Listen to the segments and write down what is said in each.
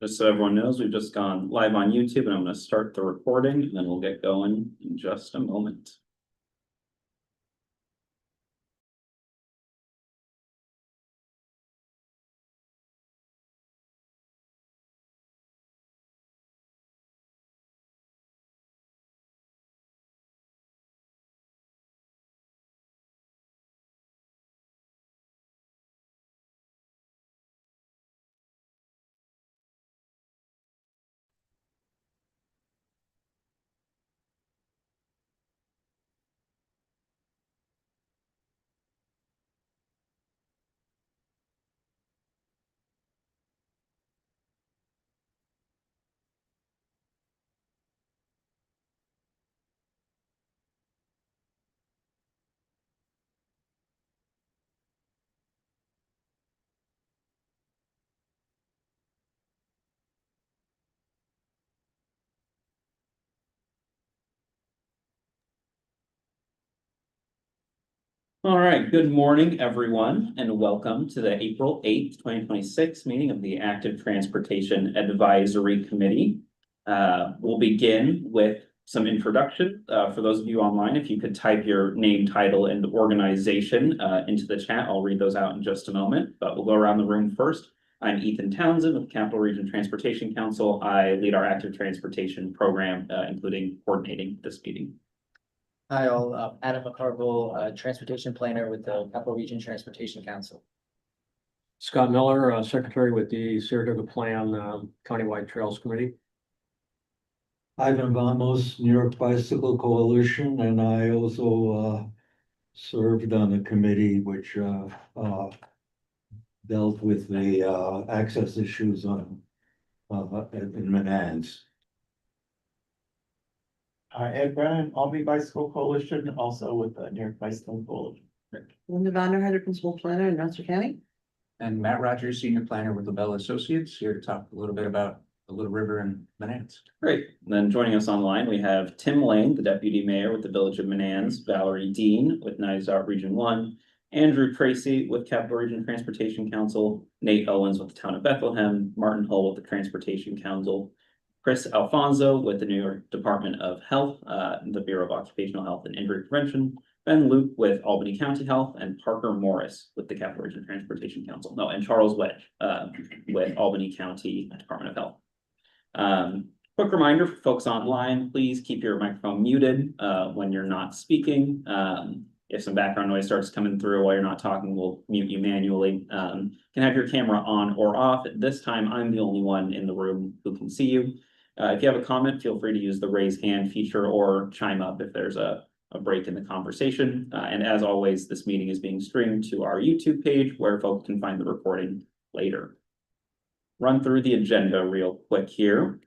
Just so everyone knows, we've just gone live on YouTube and I'm going to start the recording and then we'll get going in just a moment. All right, good morning, everyone, and welcome to the April 8th, 2026 meeting of the Active Transportation Advisory Committee. We'll begin with some introduction. For those of you online, if you could type your name, title, and organization into the chat, I'll read those out in just a moment, but we'll go around the room first. I'm Ethan Townsend with Capital Region Transportation Council. I lead our active transportation program, including coordinating this meeting. Hi, all. Adam McCarville, Transportation Planner with the Capital Region Transportation Council. Scott Miller, Secretary with the Saratoga Plan Countywide Trails Committee. Ivan Vamos, New York Bicycle Coalition, and I also served on a committee which dealt with the access issues on in Manans. Ed Brennan, Albany Bicycle Coalition, also with the New York Bicycle Coalition. Linda Vanderheide, Principal Planner in Nassau County. And Matt Rogers, Senior Planner with LaBelle Associates, here to talk a little bit about the Little River and Manans. Great. And then joining us online, we have Tim Lane, the Deputy Mayor with the Village of Manans, Valerie Dean with Knives Out Region 1, Andrew Tracy with Capital Region Transportation Council, Nate Owens with the Town of Bethlehem, Martin Hull with the Transportation Council, Chris Alfonso with the New York Department of Health, the Bureau of Occupational Health and Injury Prevention, Ben Luke with Albany County Health, and Parker Morris with the Capital Region Transportation Council. No, and Charles Wedge with Albany County Department of Health. Quick reminder for folks online, please keep your microphone muted when you're not speaking. If some background noise starts coming through while you're not talking, we'll mute you manually. You can have your camera on or off. At this time, I'm the only one in the room who can see you. If you have a comment, feel free to use the raise hand feature or chime up if there's a break in the conversation. And as always, this meeting is being streamed to our YouTube page where folks can find the recording later. Run through the agenda real quick here.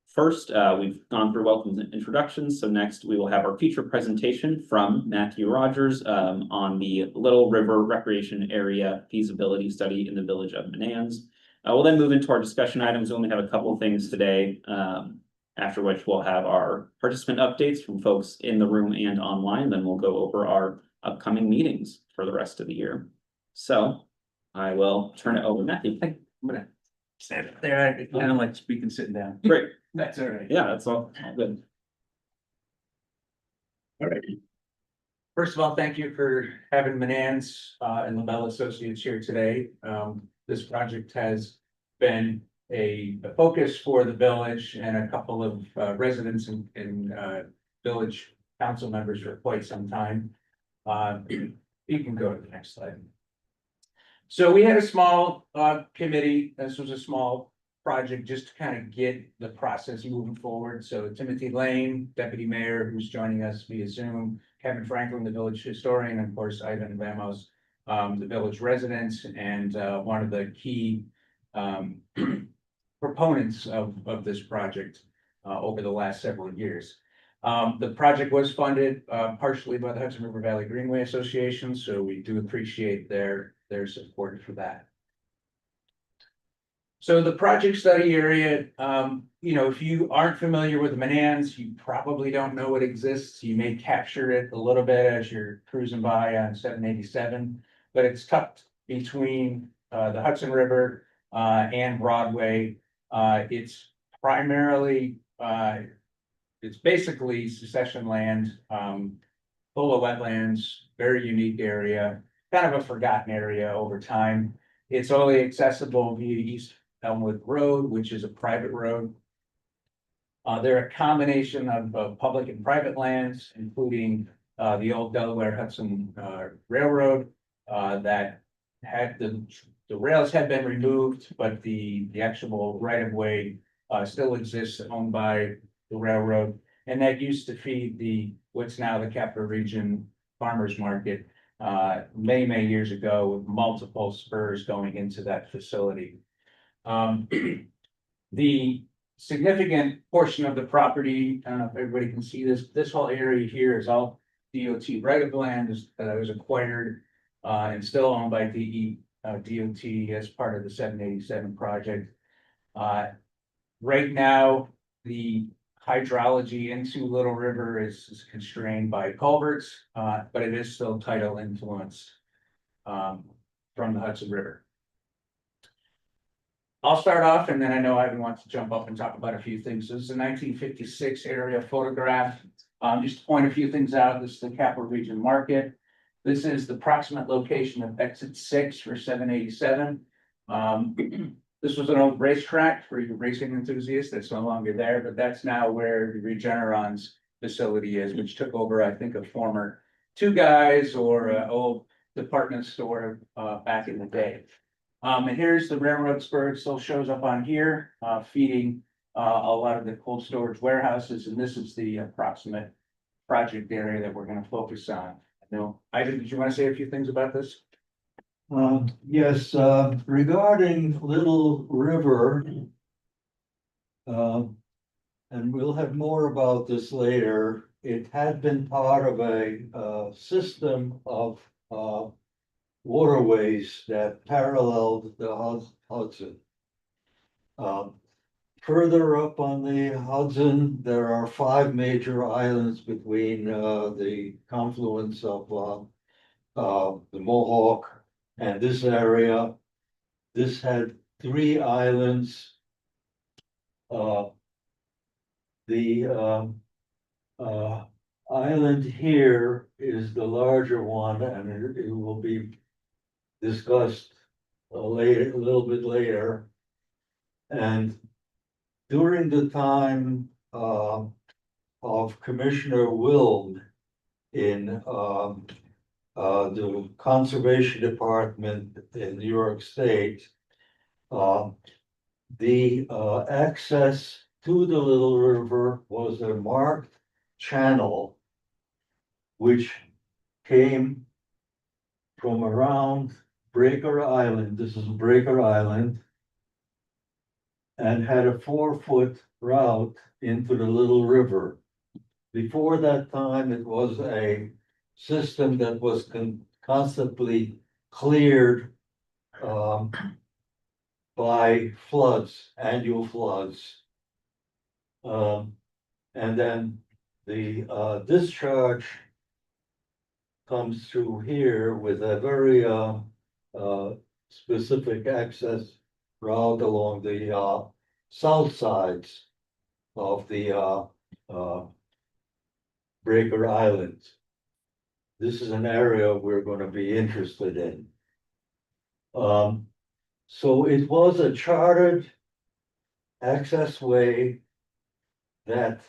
First, we've gone through welcomes and introductions. So next we will have our feature presentation from Matthew Rogers on the Little River Recreation Area feasibility study in the Village of Manans. We'll then move into our discussion items. We only have a couple of things today, after which we'll have our participant updates from folks in the room and online. Then we'll go over our upcoming meetings for the rest of the year. So I will turn it over to Matthew. I'm gonna stand up there. I don't like speaking sitting down. Great. That's all right. Yeah, that's all good. All right. First of all, thank you for having Manans and LaBelle Associates here today. This project has been a focus for the village and a couple of residents and village council members for quite some time. You can go to the next slide. So we had a small committee. This was a small project just to kind of get the process moving forward. So Timothy Lane, Deputy Mayor, who's joining us via Zoom, Kevin Franklin, the village historian, and of course, Ivan Vamos, the village residents, and one of the key proponents of this project over the last several years. The project was funded partially by the Hudson River Valley Greenway Association, so we do appreciate their support for that. So the project study area, if you aren't familiar with Manans, you probably don't know it exists. You may capture it a little bit as you're cruising by on 787, but it's tucked between the Hudson River and Broadway. It's primarily, it's basically succession land, full of wetlands, very unique area, kind of a forgotten area over time. It's only accessible via East Elmwood Road, which is a private road. They're a combination of public and private lands, including the old Delaware Hudson Railroad that had the rails had been removed, but the actual right of way still exists, owned by the railroad. And that used to feed what's now the Capital Region Farmers Market many years ago, with multiple spurs going into that facility. The significant portion of the property, I don't know if everybody can see this whole area here is all DOT right of land that was acquired and still owned by DOT as part of the 787 project. Right now, the hydrology into Little River is constrained by culverts, but it is still tidal influence from the Hudson River. I'll start off, and then I know Ivan wants to jump up and talk about a few things. This is a 1956 area photograph. Just to point a few things out, this is the Capital Region Market. This is the approximate location of exit 6 for 787. This was an old racetrack for your racing enthusiasts that's no longer there, but that's now where the Regeneron's facility is, which took over, I think, a former Two Guys or an old department store back in the day. And here's the railroad spur. It still shows up on here, feeding a lot of the cold storage warehouses. And this is the approximate project area that we're going to focus on. Now, Ivan, did you want to say a few things about this? Yes, regarding Little River. And we'll have more about this later. It had been part of a system of waterways that paralleled the Hudson. Further up on the Hudson, there are 5 major islands between the confluence of the Mohawk and this area. This had 3 islands. The island here is the larger one, and it will be discussed a little bit later. And during the time of Commissioner Wilm in the Conservation Department in New York State, the access to the Little River was a marked channel which came from around Breaker Island. This is Breaker Island, and had a 4-foot route into the Little River. Before that time, it was a system that was constantly cleared by floods, annual floods. And then the discharge comes through here with a very specific access route along the south sides of the Breaker Island. This is an area we're going to be interested in. So it was a chartered access way that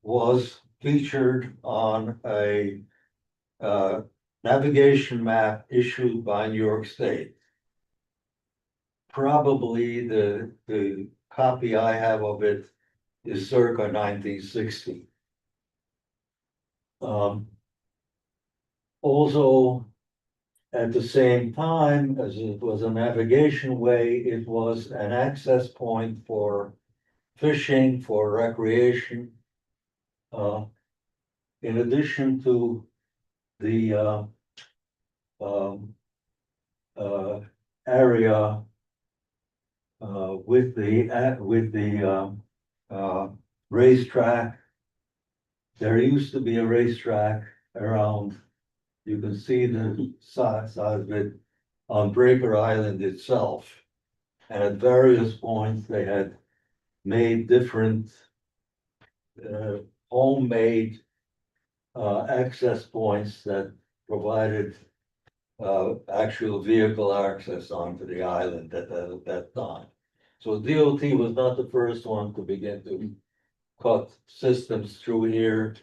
was featured on a navigation map issued by New York State. Probably the copy I have of it is circa 1960. Also, at the same time as it was a navigation way, it was an access point for fishing, for recreation. In addition to the area with the racetrack, there used to be a racetrack around. You can see the size of it on Breaker Island itself. And at various points, they had made different homemade access points that provided actual vehicle access onto the island at that time. So DOT was not the first one to begin to cut systems through here.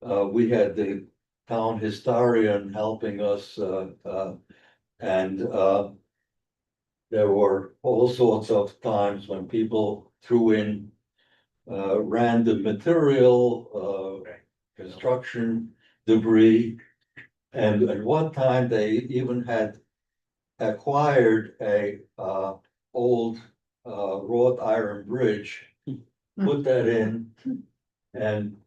We had the town historian helping us, and there were all sorts of times when people threw in random material, construction debris. And at one time, they even had acquired a old wrought iron bridge, put that in, and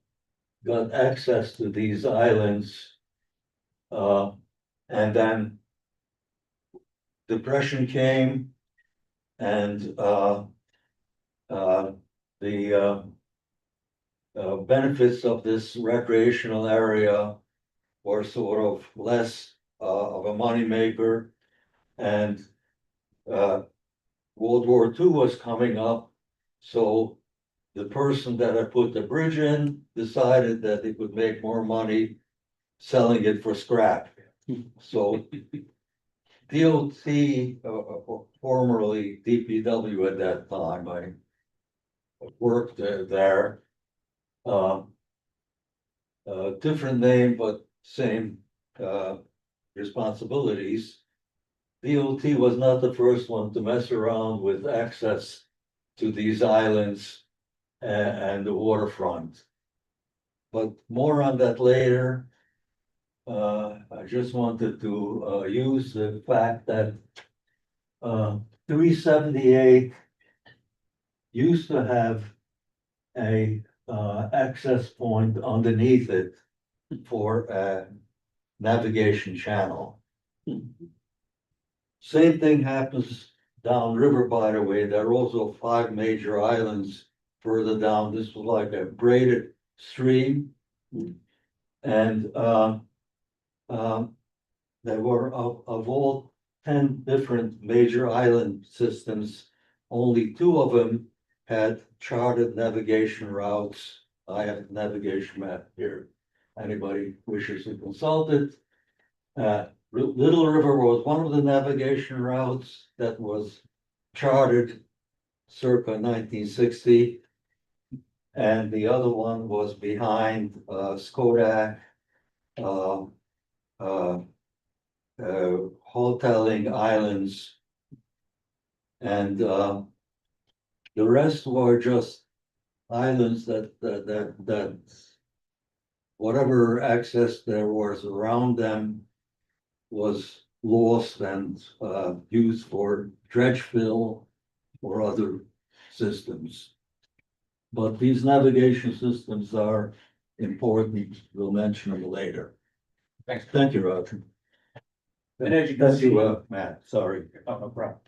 got access to these islands. And then depression came, and the benefits of this recreational area were sort of less of a moneymaker. And World War II was coming up, so the person that had put the bridge in decided that they could make more money selling it for scrap. So DOT, formerly DPW at that time, I worked there. Different name, but same responsibilities. DOT was not the first one to mess around with access to these islands and the waterfront. But more on that later. I just wanted to use the fact that 378 used to have a access point underneath it for a navigation channel. Same thing happens downriver, by the way. There are also 5 major islands further down. This was like a braided stream. And there were of all 10 different major island systems, only 2 of them had charted navigation routes. I have a navigation map here. Anybody wishes to consult it. Little River was one of the navigation routes that was charted circa 1960. And the other one was behind Skodak, hoteling islands. And the rest were just islands that whatever access there was around them was lost and used for dredge fill or other systems. But these navigation systems are important. We'll mention them later. Thanks. Thank you, Roger. And as you can Thank you, see- Matt, sorry. Oh, no problem.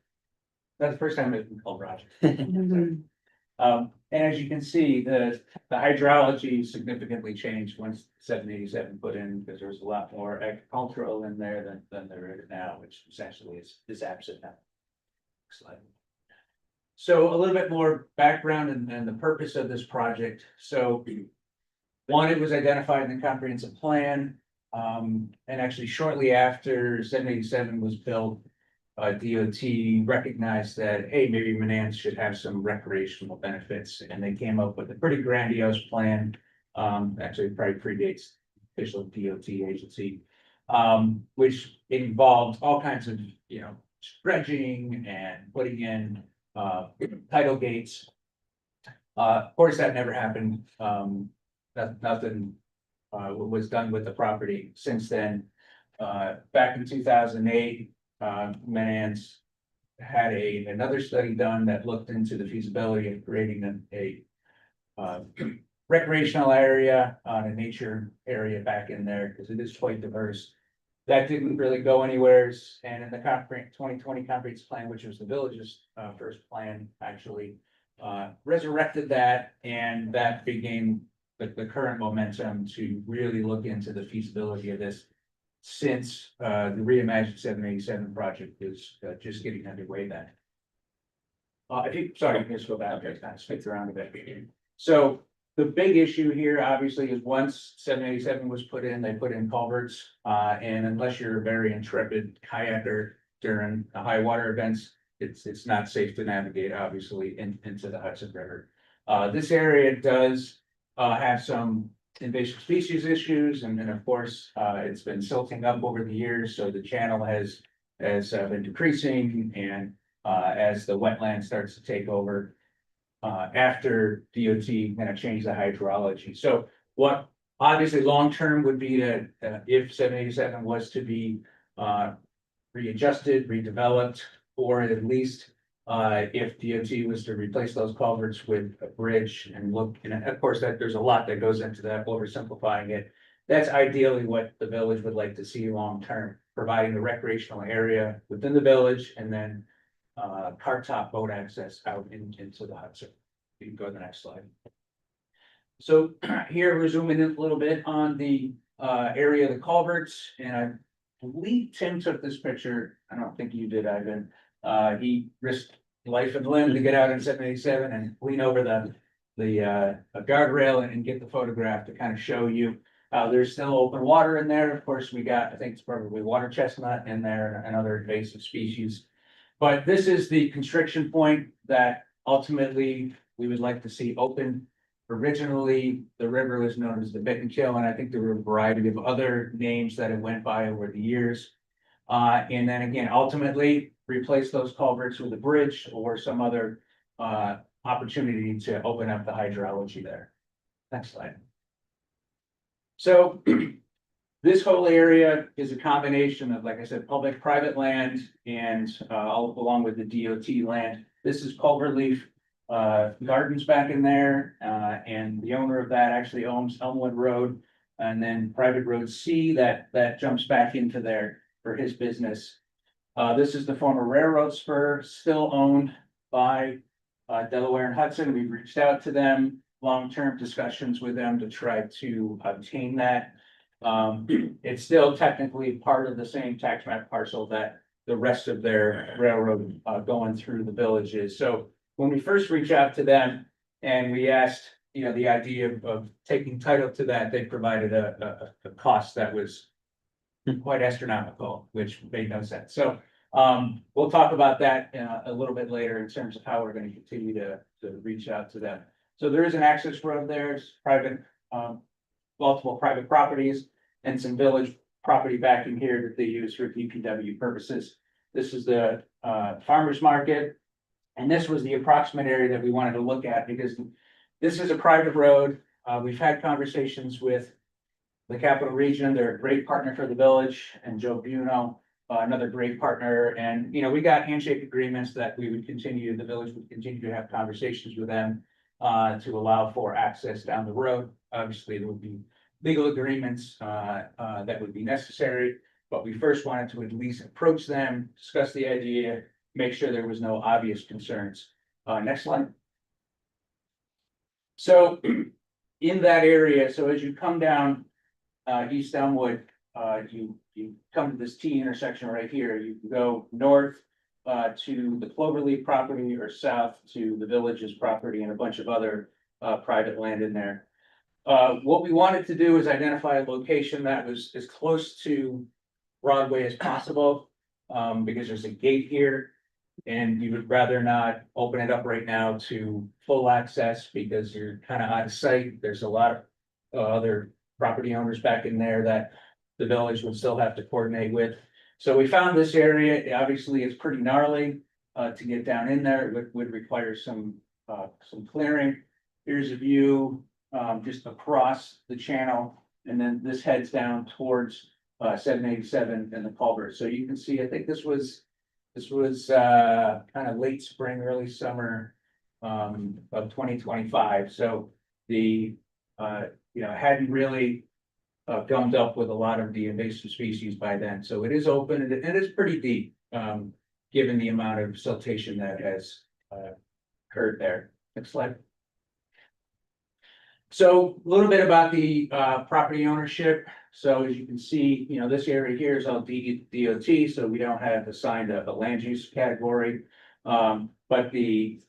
That's the first time I've been called Roger. Mhm. And as you can see, the hydrology significantly changed once 787 put in, because there was a lot more agricultural in there than there is now, which essentially is absent now. Next slide. So a little bit more background and the purpose of this project. So one, it was identified in the comprehensive plan. And actually shortly after 787 was built, DOT recognized that, hey, maybe Manans should have some recreational benefits, and they came up with a pretty grandiose plan. Actually probably predates official DOT agency, which involved all kinds of, dredging and putting in tidal gates. Of course, that never happened. Nothing was done with the property since then. Back in 2008, Manans had another study done that looked into the feasibility of creating a recreational area on a nature area back in there, because it is quite diverse. That didn't really go anywhere, and in the 2020 comprehensive plan, which was the village's first plan, actually resurrected that, and that began the current momentum to really look into the feasibility of this, since the Reimagined 787 project was just getting underway then. If you, sorry, you can just go back, I kind of skipped around a bit. So the big issue here, obviously, is once 787 was put in, they put in culverts. And unless you're a very intrepid kayaker during the high water events, it's not safe to navigate, obviously, into the Hudson River. This area does have some invasive species issues, and of course, it's been silting up over the years, so the channel has been decreasing, and as the wetland starts to take over, after DOT kind of changed the hydrology. So what obviously long-term would be that, if 787 was to be readjusted, redeveloped, or at least if DOT was to replace those culverts with a bridge and look, and of course, that there's a lot that goes into that, oversimplifying it. That's ideally what the village would like to see long-term, providing the recreational area within the village, and then car top boat access out into the Hudson. You can go to the next slide. So here we're zooming in a little bit on the area of the culverts, and I believe Tim took this picture. I don't think you did, Ivan. He risked life and limb to get out in 787 and lean over the guardrail and get the photograph to kind of show you. There's still open water in there. Of course, we got, I think it's probably water chestnut in there and other invasive species. But this is the constriction point that ultimately we would like to see open. Originally, the river was known as the Bittenkill, and I think there were a variety of other names that it went by over the years. And then again, ultimately replace those culverts with a bridge or some other opportunity to open up the hydrology there. Next slide. So this whole area is a combination of, like I said, public-private land and along with the DOT land. This is Culverleaf Gardens back in there, and the owner of that actually owns Elmwood Road, and then private road C that jumps back into there for his business. This is the former railroad spur, still owned by Delaware and Hudson. We've reached out to them, long-term discussions with them to try to obtain that. It's still technically part of the same tax map parcel that the rest of their railroad going through the village is. So when we first reached out to them and we asked, the idea of taking title to that, they provided a cost that was quite astronomical, which made no sense. So we'll talk about that a little bit later in terms of how we're going to continue to reach out to them. So there is an access road there. It's private, multiple private properties and some village property back in here that they use for DPW purposes. This is the farmer's market. And this was the approximate area that we wanted to look at because this is a private road. We've had conversations with the Capital Region. They're a great partner for the village, and Joe Buno, another great partner. And, we got handshake agreements that we would continue, the village would continue to have conversations with them to allow for access down the road. Obviously, there would be legal agreements that would be necessary, but we first wanted to at least approach them, discuss the idea, make sure there was no obvious concerns. Next slide. So in that area, so as you come down East Elmwood, you come to this T intersection right here. You can go north to the Cloverleaf property or south to the village's property and a bunch of other private land in there. What we wanted to do is identify a location that was as close to Broadway as possible, because there's a gate here. And you would rather not open it up right now to full access because you're kind of out of sight. There's a lot of other property owners back in there that the village would still have to coordinate with. So we found this area. Obviously, it's pretty gnarly to get down in there. It would require some clearing. Here's a view just across the channel, and then this heads down towards 787 and the culvert. So you can see, I think this was kind of late spring, early summer of 2025. So the hadn't really gummed up with a lot of the invasive species by then. So it is open and it is pretty deep, given the amount of siltation that has occurred there. Next slide. So a little bit about the property ownership. So as you can see, this area here is all DOT, so we don't have assigned a land use category. But the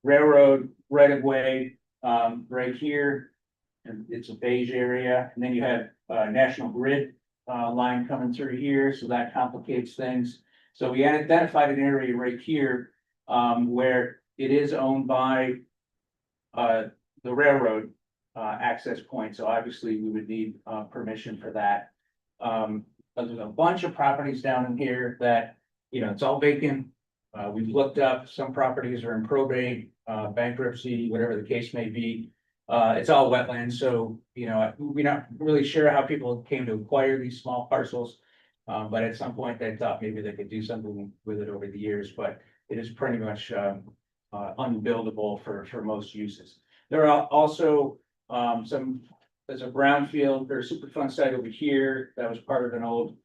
railroad right of way, right here. And it's a beige area, and then you have National Grid line coming through here, so that complicates things. So we had identified an area right here where it is owned by the railroad access point, so obviously we would need permission for that. But there's a bunch of properties down in here that, you know, it's all vacant. We've looked up, some properties are in probate, bankruptcy, whatever the case may be. It's all wetlands, so, you know, we're not really sure how people came to acquire these small parcels. But at some point they thought maybe they could do something with it over the years, but it is pretty much unbuildable for most uses. There are also there's a brownfield or Superfund site over here that was part of an old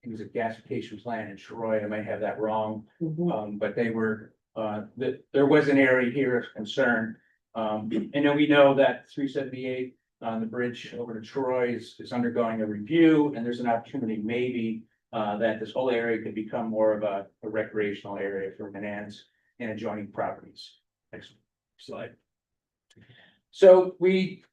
it was a gasification plant in Troy. I might have that wrong. But they were, there was an area here of concern. And then we know that 378 on the bridge over to Troy is undergoing a review, and there's an opportunity maybe that this whole area could become more of a recreational area for Manans and adjoining properties. Next slide. So we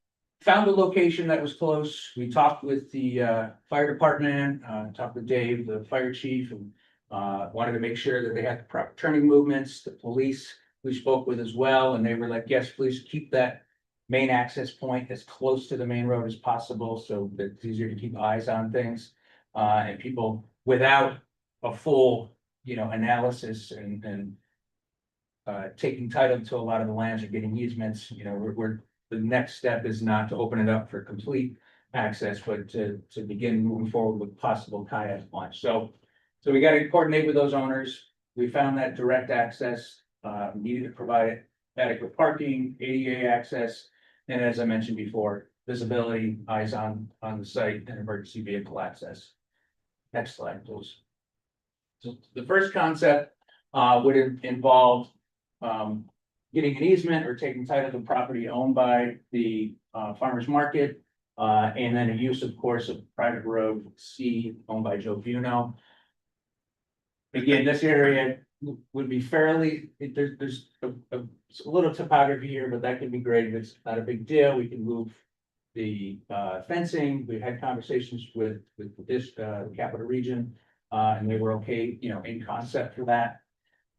found a location that was close. We talked with the fire department, talked with Dave, the fire chief, and wanted to make sure that they had the proper turning movements. The police we spoke with as well, and they were like, yes, please keep that main access point as close to the main road as possible, so that it's easier to keep eyes on things. And people without a full, you know, analysis and taking title to a lot of the lands or getting easements, you know, the next step is not to open it up for complete access, but to begin moving forward with possible kayak launch. So we got to coordinate with those owners. We found that direct access needed to provide adequate parking, ADA access, and as I mentioned before, visibility, eyes on the site, and emergency vehicle access. Next slide, please. So the first concept would involve getting an easement or taking title to property owned by the farmer's market, and then a use, of course, of private road C owned by Joe Buno. Again, this area would be fairly, there's a little topography here, but that can be graded. It's not a big deal. We can move the fencing. We've had conversations with this capital region, and they were okay, you know, in concept for that.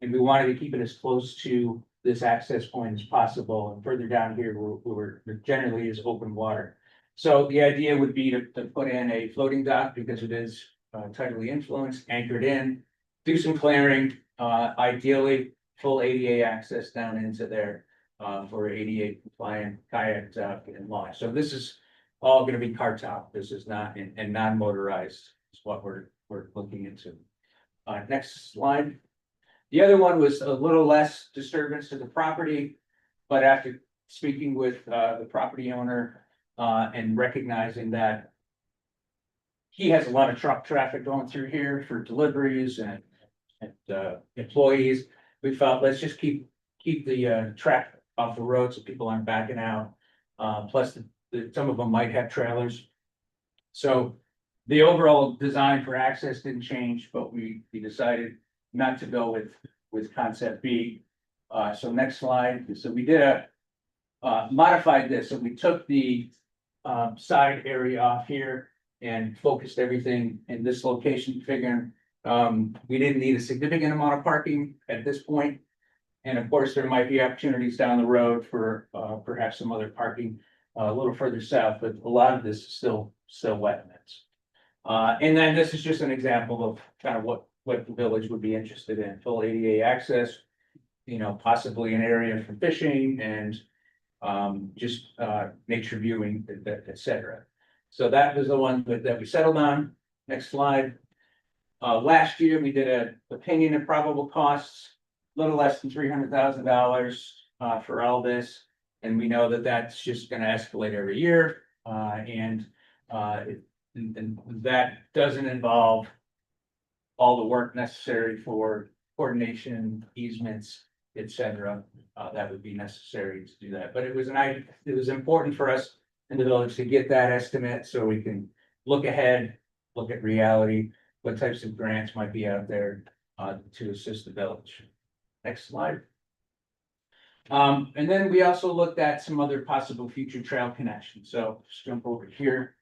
And we wanted to keep it as close to this access point as possible. And further down here, we're generally is open water. So the idea would be to put in a floating dock, because it is tidally influenced, anchored in, do some clearing, ideally full ADA access down into there for ADA compliant kayak and launch. So this is all going to be car top. This is not and non-motorized is what we're looking into. Next slide. The other one was a little less disturbance to the property, but after speaking with the property owner and recognizing that he has a lot of truck traffic going through here for deliveries and employees, we felt let's just keep the track off the road so people aren't backing out. Plus, some of them might have trailers. So the overall design for access didn't change, but we decided not to go with concept B. So next slide. So we did modified this. So we took the side area off here and focused everything in this location, figuring we didn't need a significant amount of parking at this point. And of course, there might be opportunities down the road for perhaps some other parking a little further south, but a lot of this is still wetlands. And then this is just an example of kind of what the village would be interested in: full ADA access, you know, possibly an area for fishing and just nature viewing, etc. So that was the one that we settled on. Next slide. Last year, we did an opinion of probable costs, a little less than $300,000 for all this. And we know that that's just going to escalate every year. And that doesn't involve all the work necessary for coordination, easements, etc. That would be necessary to do that. But it was important for us in the village to get that estimate so we can look ahead, look at reality, what types of grants might be out there, to assist the village. Next slide. And then we also looked at some other possible future trail connections, so just jump over here.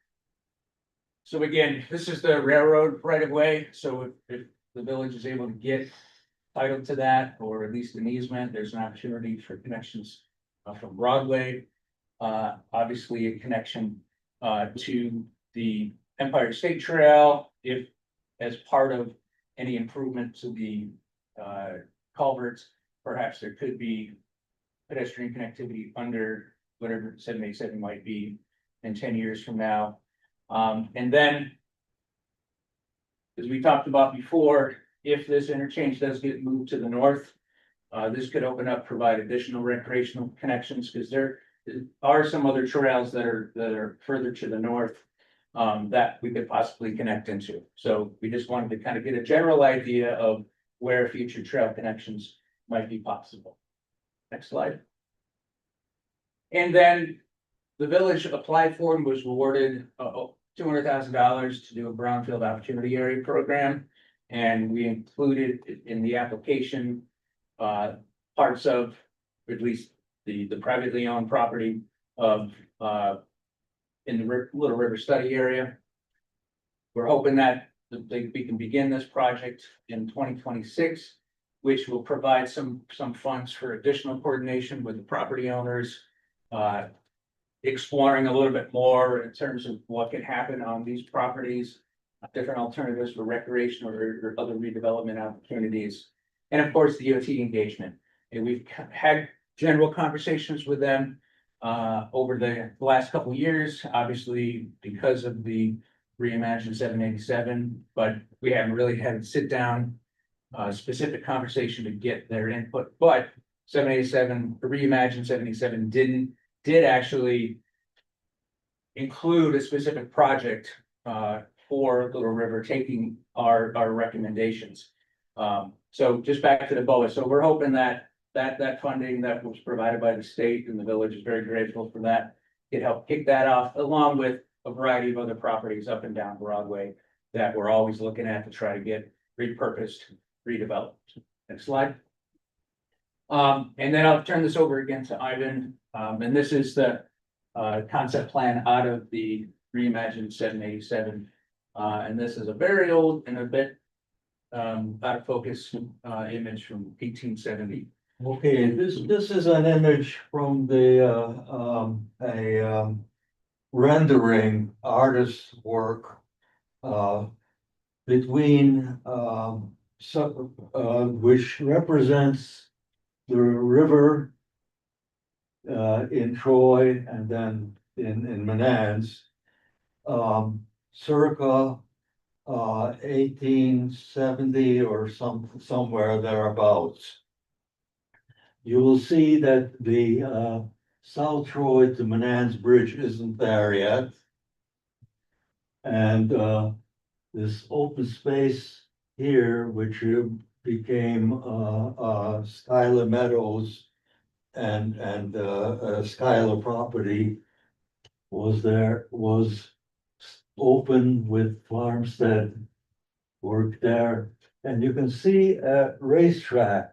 So again, this is the railroad right of way, so if the village is able to get title to that, or at least an easement, there's an opportunity for connections from Broadway. Obviously a connection to the Empire State Trail, if as part of any improvement to the culverts, perhaps there could be pedestrian connectivity under whatever 787 might be in 10 years from now. And then, as we talked about before, if this interchange does get moved to the north, this could open up, provide additional recreational connections, because there are some other trails that are further to the north that we could possibly connect into. So we just wanted to kind of get a general idea of where future trail connections might be possible. Next slide. And then the village applied for and was awarded $200,000 to do a brownfield opportunity area program. And we included in the application parts of, at least the privately owned property of in the Little River Study area. We're hoping that we can begin this project in 2026, which will provide some funds for additional coordination with the property owners, exploring a little bit more in terms of what can happen on these properties, different alternatives for recreation or other redevelopment opportunities, and of course, the DOT engagement. And we've had general conversations with them over the last couple of years, obviously because of the Reimagine 787, but we haven't really had a sit down specific conversation to get their input. But 787, Reimagine 787 did actually include a specific project for Little River, taking our recommendations. So just back to the BOA. So we're hoping that funding that was provided by the state, and the village is very grateful for that, it helped kick that off, along with a variety of other properties up and down Broadway that we're always looking at to try to get repurposed, redeveloped. Next slide. And then I'll turn this over again to Ivan. And this is the concept plan out of the Reimagine 787. And this is a very old and a bit out of focus image from 1870. Okay, this is an image from the rendering artist's work between which represents the river in Troy and then in Menands, circa 1870 or somewhere thereabouts. You will see that the South Troy to Menands Bridge isn't there yet. And this open space here, which became Skylar Meadows and Skylar property, was open with farmstead work there. And you can see a racetrack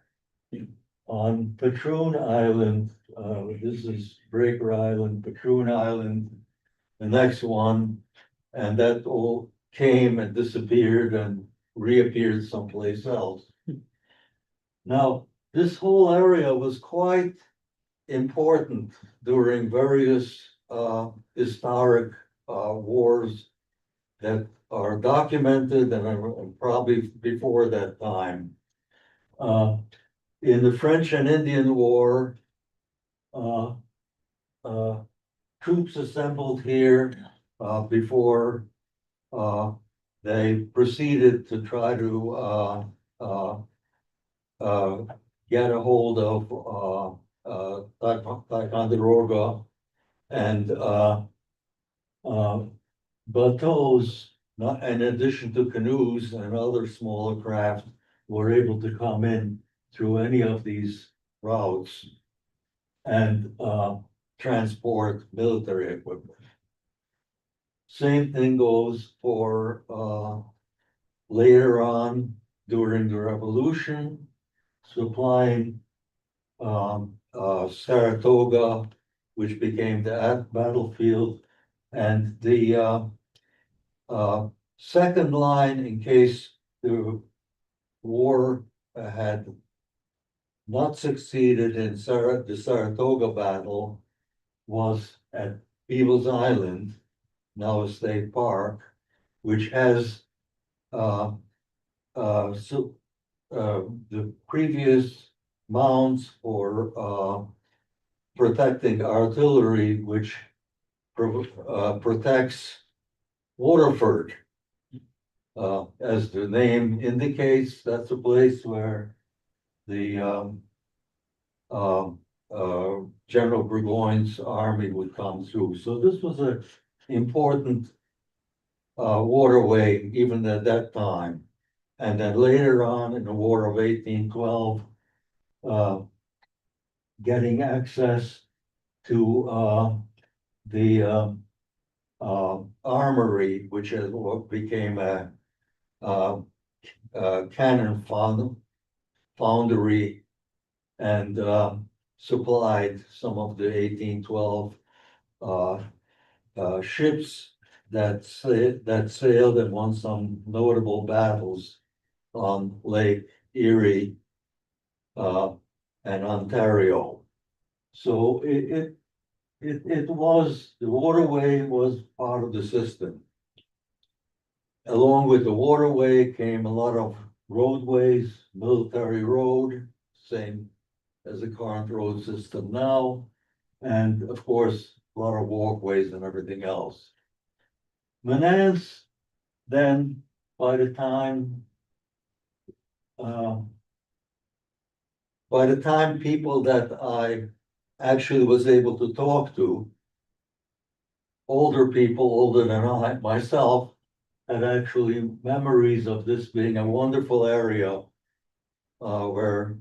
on Patroon Island. This is Breaker Island, Patroon Island, the next one, and that all came and disappeared and reappeared someplace else. Now, this whole area was quite important during various historic wars that are documented and are probably before that time. In the French and Indian War, troops assembled here before they proceeded to try to get a hold of Ticonderoga, and bateaus, in addition to canoes and other smaller craft, were able to come in through any of these routes and transport military equipment. Same thing goes for later on during the revolution, supplying Saratoga, which became the battlefield, and the second line, in case the war had not succeeded in the Saratoga battle, was at Beavers Island, now a state park, which has the previous mounds for protecting artillery, which protects Waterford. As the name indicates, that's a place where the General Burgoyne's army would come through. So this was an important waterway even at that time. And then later on in the War of 1812, getting access to the armory, which is what became a cannon foundry, and supplied some of the 1812 ships that sailed and won some notable battles on Lake Erie and Ontario. So it was, the waterway was part of the system. Along with the waterway came a lot of roadways, military road, same as the current road system now, and of course, a lot of walkways and everything else. Menands, then, by the time people that I actually was able to talk to, older people, older than I myself, had actually memories of this being a wonderful area where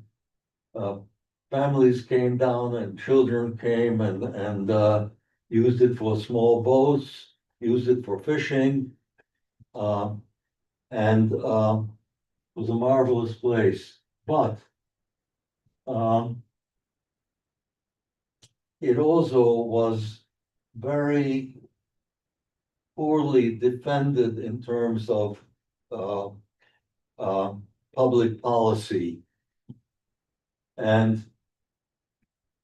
families came down and children came and used it for small boats, used it for fishing, and was a marvelous place. But it also was very poorly defended in terms of public policy. And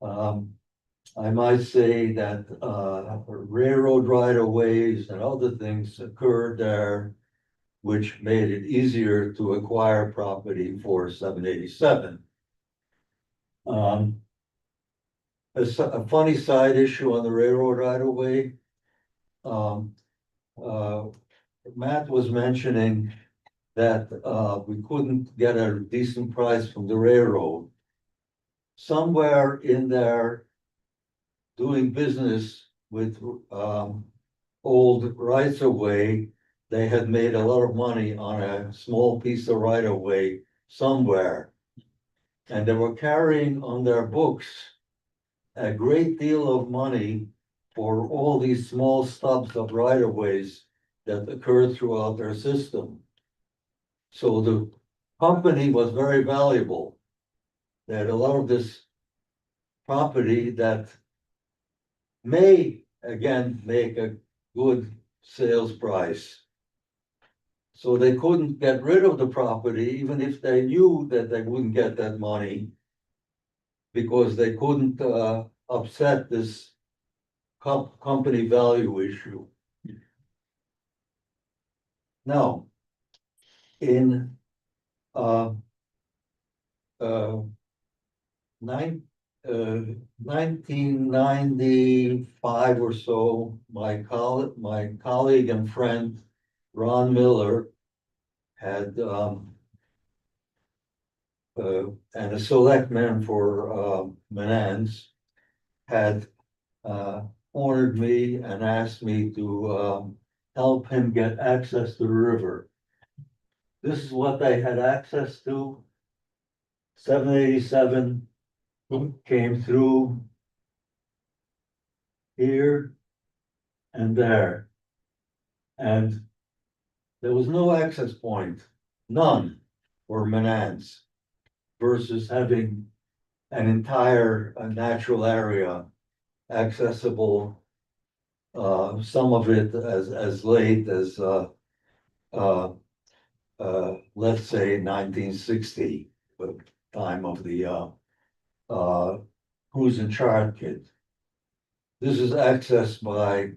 I might say that railroad right-of-ways and other things occurred there, which made it easier to acquire property for 787. A funny side issue on the railroad right-of-way. Matt was mentioning that we couldn't get a decent price from the railroad. Somewhere in there, doing business with old rights of way, they had made a lot of money on a small piece of right of way somewhere. And they were carrying on their books a great deal of money for all these small stubs of right of ways that occurred throughout their system. So the company was very valuable. They had a lot of this property that may, again, make a good sales price. So they couldn't get rid of the property, even if they knew that they wouldn't get that money, because they couldn't upset this company value issue. Now, in 1995 or so, my colleague and friend Ron Miller had and a selectman for Menands had honored me and asked me to help him get access to the river. This is what they had access to. 787 came through here and there. And there was no access point, none. for Manans versus having an entire natural area accessible. Some of it as late as let's say 1960, the time of the Cruise and Chart kit. This is accessed by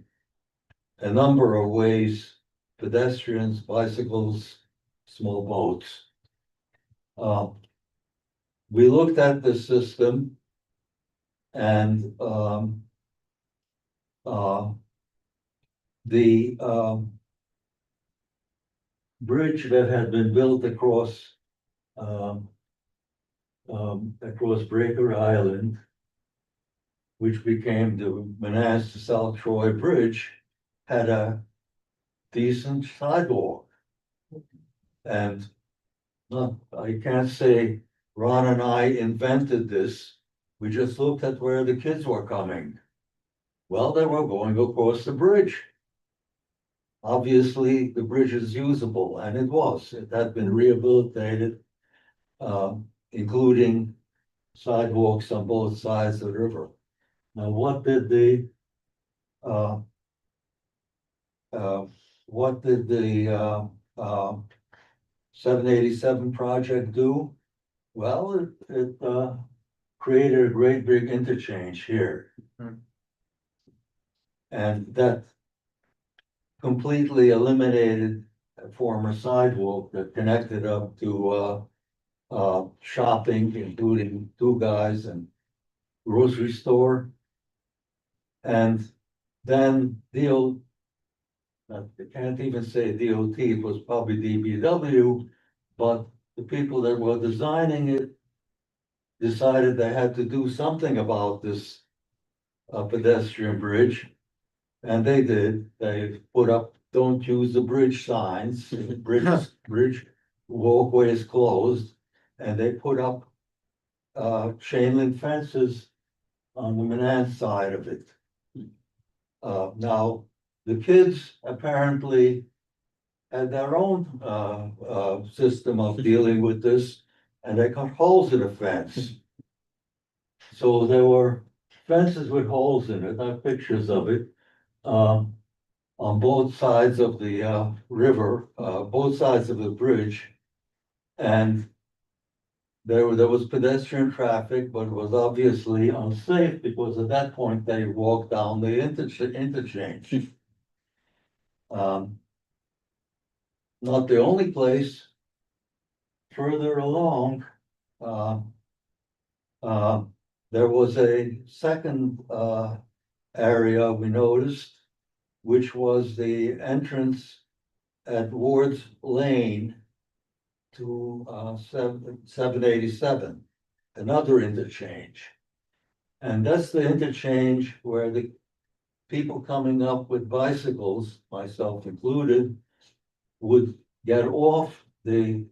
a number of ways: pedestrians, bicycles, small boats. We looked at the system and the bridge that had been built across Breaker Island, which became the Manans to South Troy Bridge, had a decent sidewalk. And I can't say Ron and I invented this. We just looked at where the kids were coming. Well, they were going across the bridge. Obviously, the bridge is usable, and it was. It had been rehabilitated, including sidewalks on both sides of the river. Now, what did the 787 project do? Well, it created a great big interchange here. And that completely eliminated a former sidewalk that connected up to shopping, including Two Guys and grocery store. And then I can't even say DOT, it was probably DPW, but the people that were designing it decided they had to do something about this pedestrian bridge. And they did. They put up "Don't use the bridge" signs, bridge walkway is closed, and they put up chain link fences on the Manans side of it. Now, the kids apparently had their own system of dealing with this, and they cut holes in the fence. So there were fences with holes in it. I have pictures of it. On both sides of the river, both sides of the bridge. And there was pedestrian traffic, but it was obviously unsafe because at that point they walked down the interchange. Not the only place. Further along, there was a second area we noticed, which was the entrance at Ward's Lane to 787, another interchange. And that's the interchange where the people coming up with bicycles, myself included, would get off the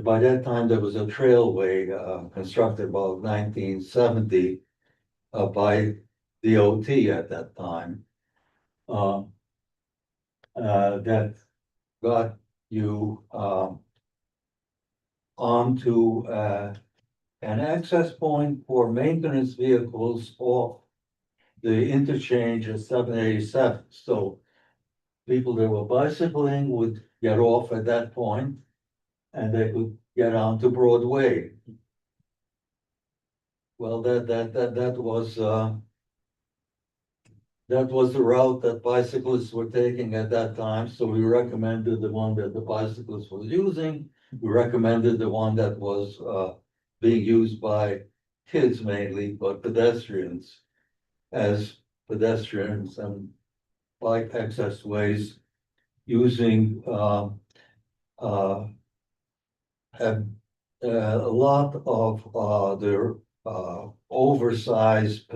by that time there was a trailway constructed about 1970 by DOT at that time. That got you onto an access point for maintenance vehicles off the interchange at 787. So people that were bicycling would get off at that point, and they could get onto Broadway. Well, that was the route that bicyclists were taking at that time, so we recommended the one that the bicyclists was using. We recommended the one that was being used by kids mainly, but pedestrians, as pedestrians and bike access ways using a lot of their oversized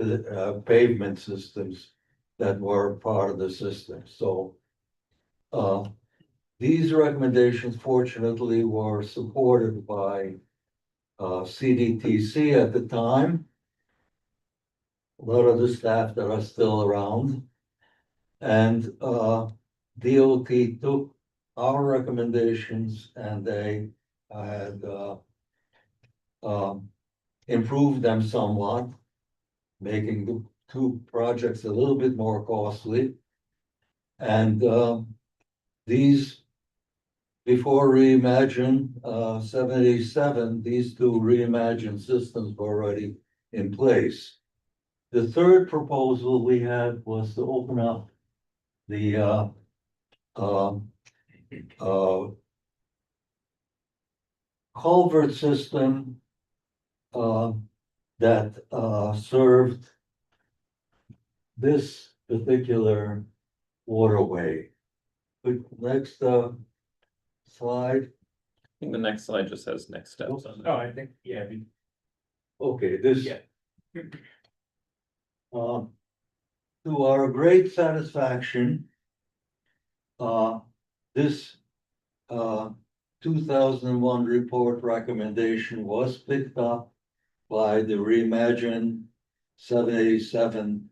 pavement systems that were part of the system. So these recommendations, fortunately, were supported by CDTC at the time. A lot of the staff that are still around. And DOT took our recommendations and they had improved them somewhat, making the two projects a little bit more costly. And these, before Reimagine 77, these two Reimagine systems were already in place. The third proposal we had was to open up the culvert system that served this particular waterway. Next slide. I think the next slide just says next steps on Oh, it. I think, yeah, Okay, this. Yeah. To our great satisfaction, this 2001 report recommendation was picked up by the Reimagine 787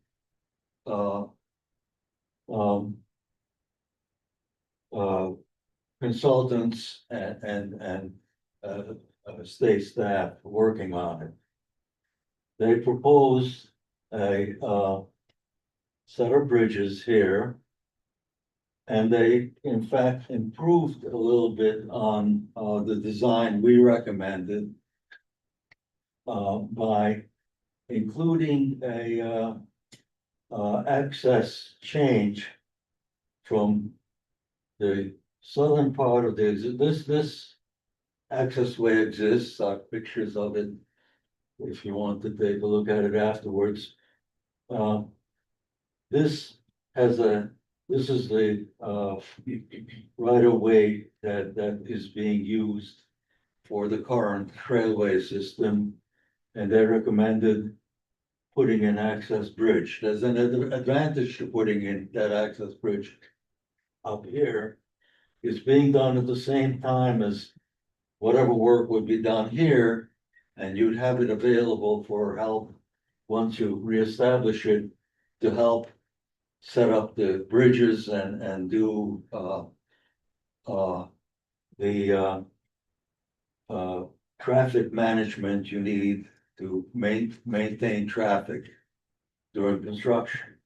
consultants and state staff working on it. They proposed a set of bridges here. And they, in fact, improved a little bit on the design we recommended by including a access change from the southern part of this access way exists. Pictures of it if you want to take a look at it afterwards. This is the right of way that is being used for the current trailway system. And they recommended putting an access bridge. There's an advantage to putting in that access bridge up here. It's being done at the same time as whatever work would be done here. And you'd have it available for help once you reestablish it to help set up the bridges and do the traffic management you need to maintain traffic during construction.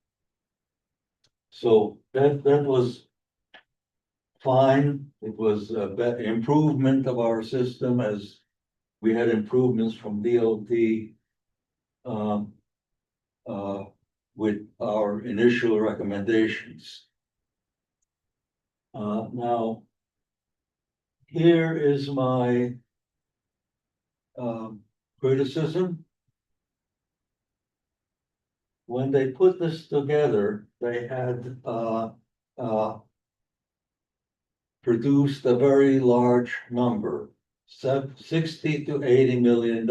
So that was fine. It was a improvement of our system as we had improvements from DOT with our initial recommendations. Now, here is my criticism. When they put this together, they had produced a very large number, $60 to $80 million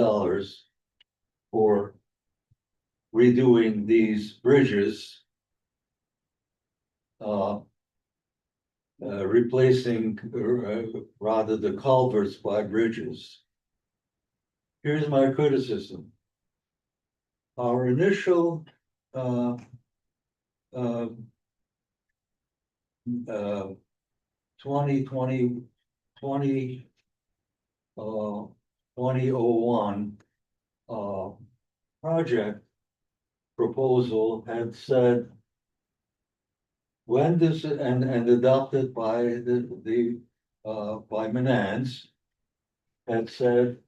for redoing these bridges, replacing rather the culverts by bridges. Here's my criticism. Our initial 2001 project proposal had said when this and adopted by by Manans had said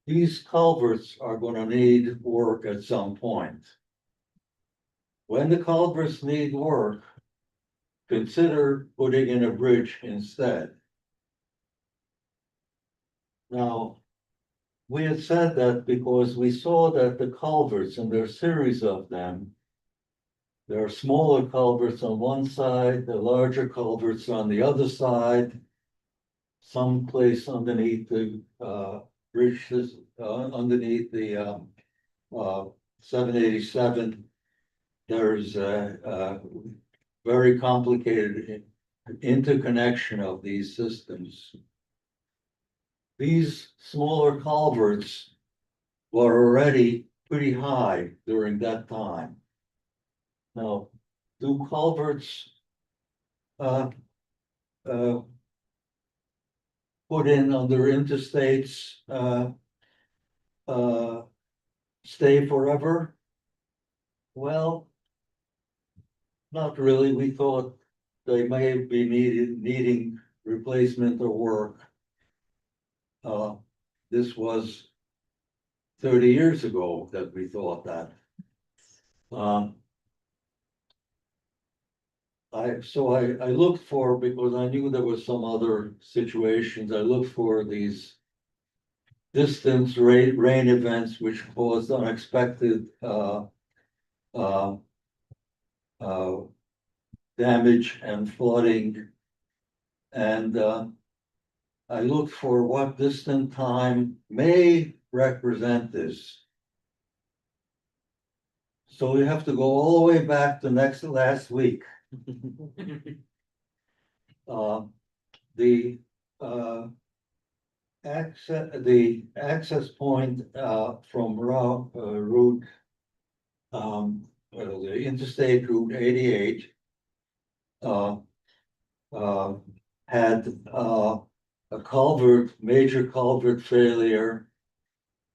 these culverts are going to need work at some point. When the culverts need work, consider putting in a bridge instead. Now, we had said that because we saw that the culverts, and there are a series of them, there are smaller culverts on one side, the larger culverts on the other side, someplace underneath the bridges, underneath the 787. There's a very complicated interconnection of these systems. These smaller culverts were already pretty high during that time. Now, do culverts uh, put in under interstates stay forever? Well, not really. We thought they may be needing replacement or work. This was 30 years ago that we thought that. I looked for, because I knew there was some other situations, I looked for these distance rain events which caused unexpected damage and flooding. And I looked for what distant time may represent this. So we have to go all the way back to last week. The access point from route the interstate route 88 had a major culvert failure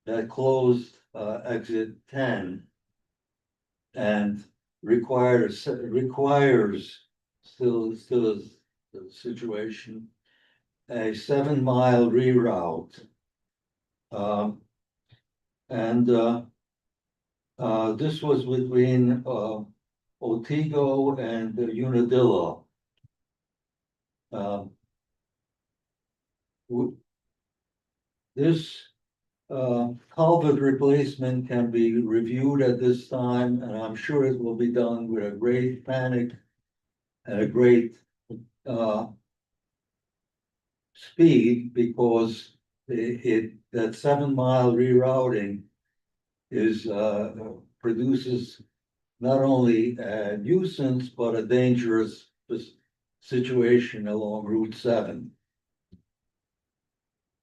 that closed exit 10 and requires still is the situation, a 7-mile reroute. This was between Otsego and Unadilla. This culvert replacement can be reviewed at this time, and I'm sure it will be done with a great panic and a great speed, because that 7-mile rerouting is produces not only a nuisance but a dangerous situation along Route 7.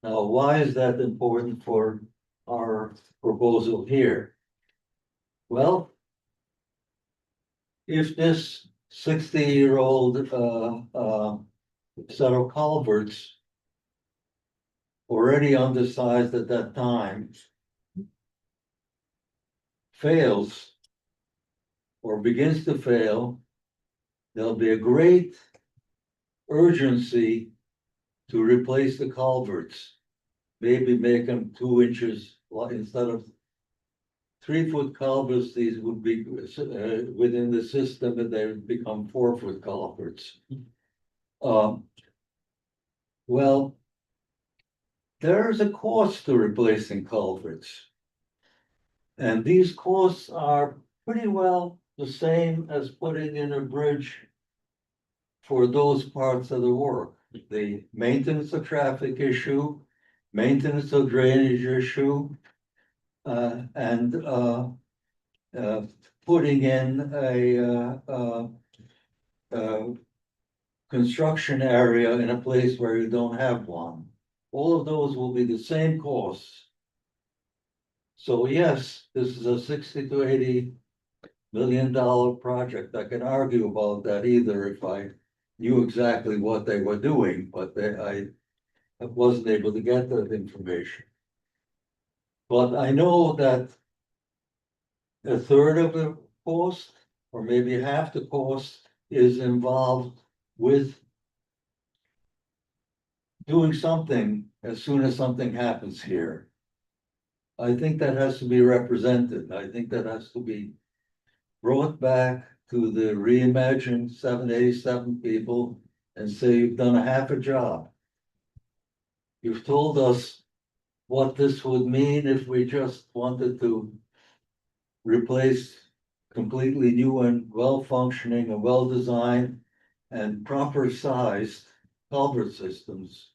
Now, why is that important for our proposal here? Well, if this 60-year-old set of culverts, already undersized at that time, fails or begins to fail, there'll be a great urgency to replace the culverts. Maybe make them 2 inches, instead of 3-foot culverts, these would be within the system, and they would become 4-foot culverts. Well, there's a cost to replacing culverts. And these costs are pretty well the same as putting in a bridge for those parts of the work. The maintenance of traffic issue, maintenance of drainage issue, and putting in a construction area in a place where you don't have one. All of those will be the same costs. So yes, this is a $60 to $80 million project. I can argue about that either if I knew exactly what they were doing, but I wasn't able to get that information. But I know that a third of the cost, or maybe half the cost, is involved with doing something as soon as something happens here. I think that has to be represented. I think that has to be brought back to the reimagined 787 people and say, you've done a half a job. You've told us what this would mean if we just wanted to replace completely new and well-functioning and well-designed and proper sized culvert systems.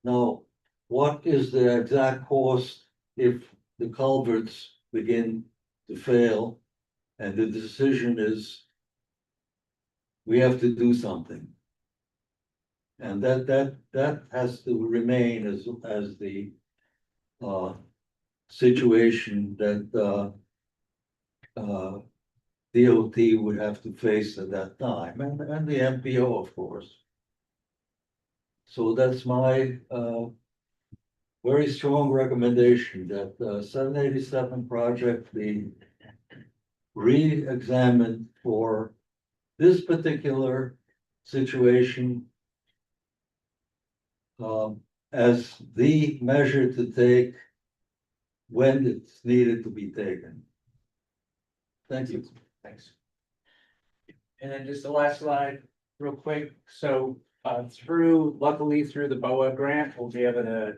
Now, what is the exact cost if the culverts begin to fail and the decision is we have to do something? And that has to remain as the situation that, DOT would have to face at that time, and the MPO, of course. So that's my, very strong recommendation that, 787 project be re-examined for this particular situation. As the measure to take when it's needed to be taken. Thank you. Thanks. And then just the last slide, real quick, so luckily through the BOA grant, we'll be able to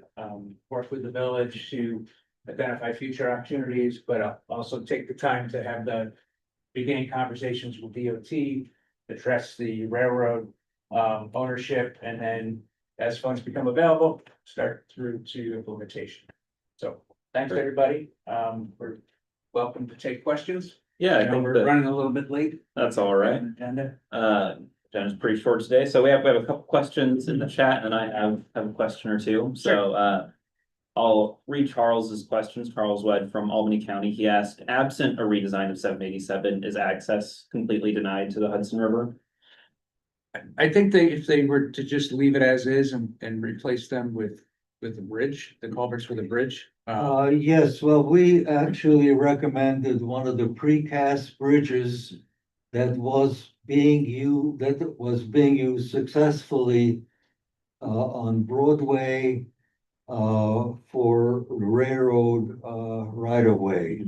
work with the village to identify future opportunities, but also take the time to have the beginning conversations with DOT, address the railroad ownership, and then as funds become available, start through to implementation. So thanks, Great. everybody. We're welcome to take questions. Yeah, I I know think we're running a little bit late. that's all right. Agenda. Agenda's pretty short today, so we have a couple questions in the chat, and I have a question or two, so, I'll read Charles's questions. Charles Wedd from Albany County. He asked, absent a redesign of 787, is access completely denied to the Hudson River? I think if they were to just leave it as is and replace them with the bridge, the culverts with a bridge. Yes, well, we actually recommended one of the precast bridges that was being used successfully on Broadway for railroad right of way.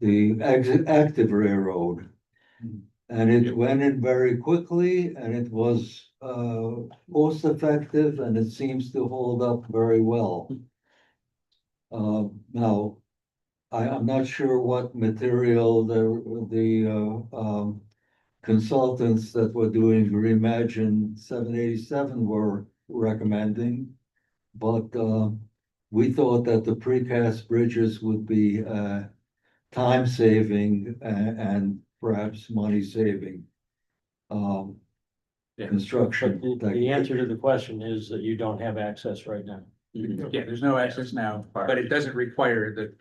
The active railroad. And it went in very quickly and it was most effective and it seems to hold up very well. Now, I'm not sure what material the consultants that were doing Reimagine 787 were recommending. But we thought that the precast bridges would be time saving and perhaps money saving. Construction. But the answer to the question is that you don't have access right now. Yeah, there's no access now, but it doesn't require the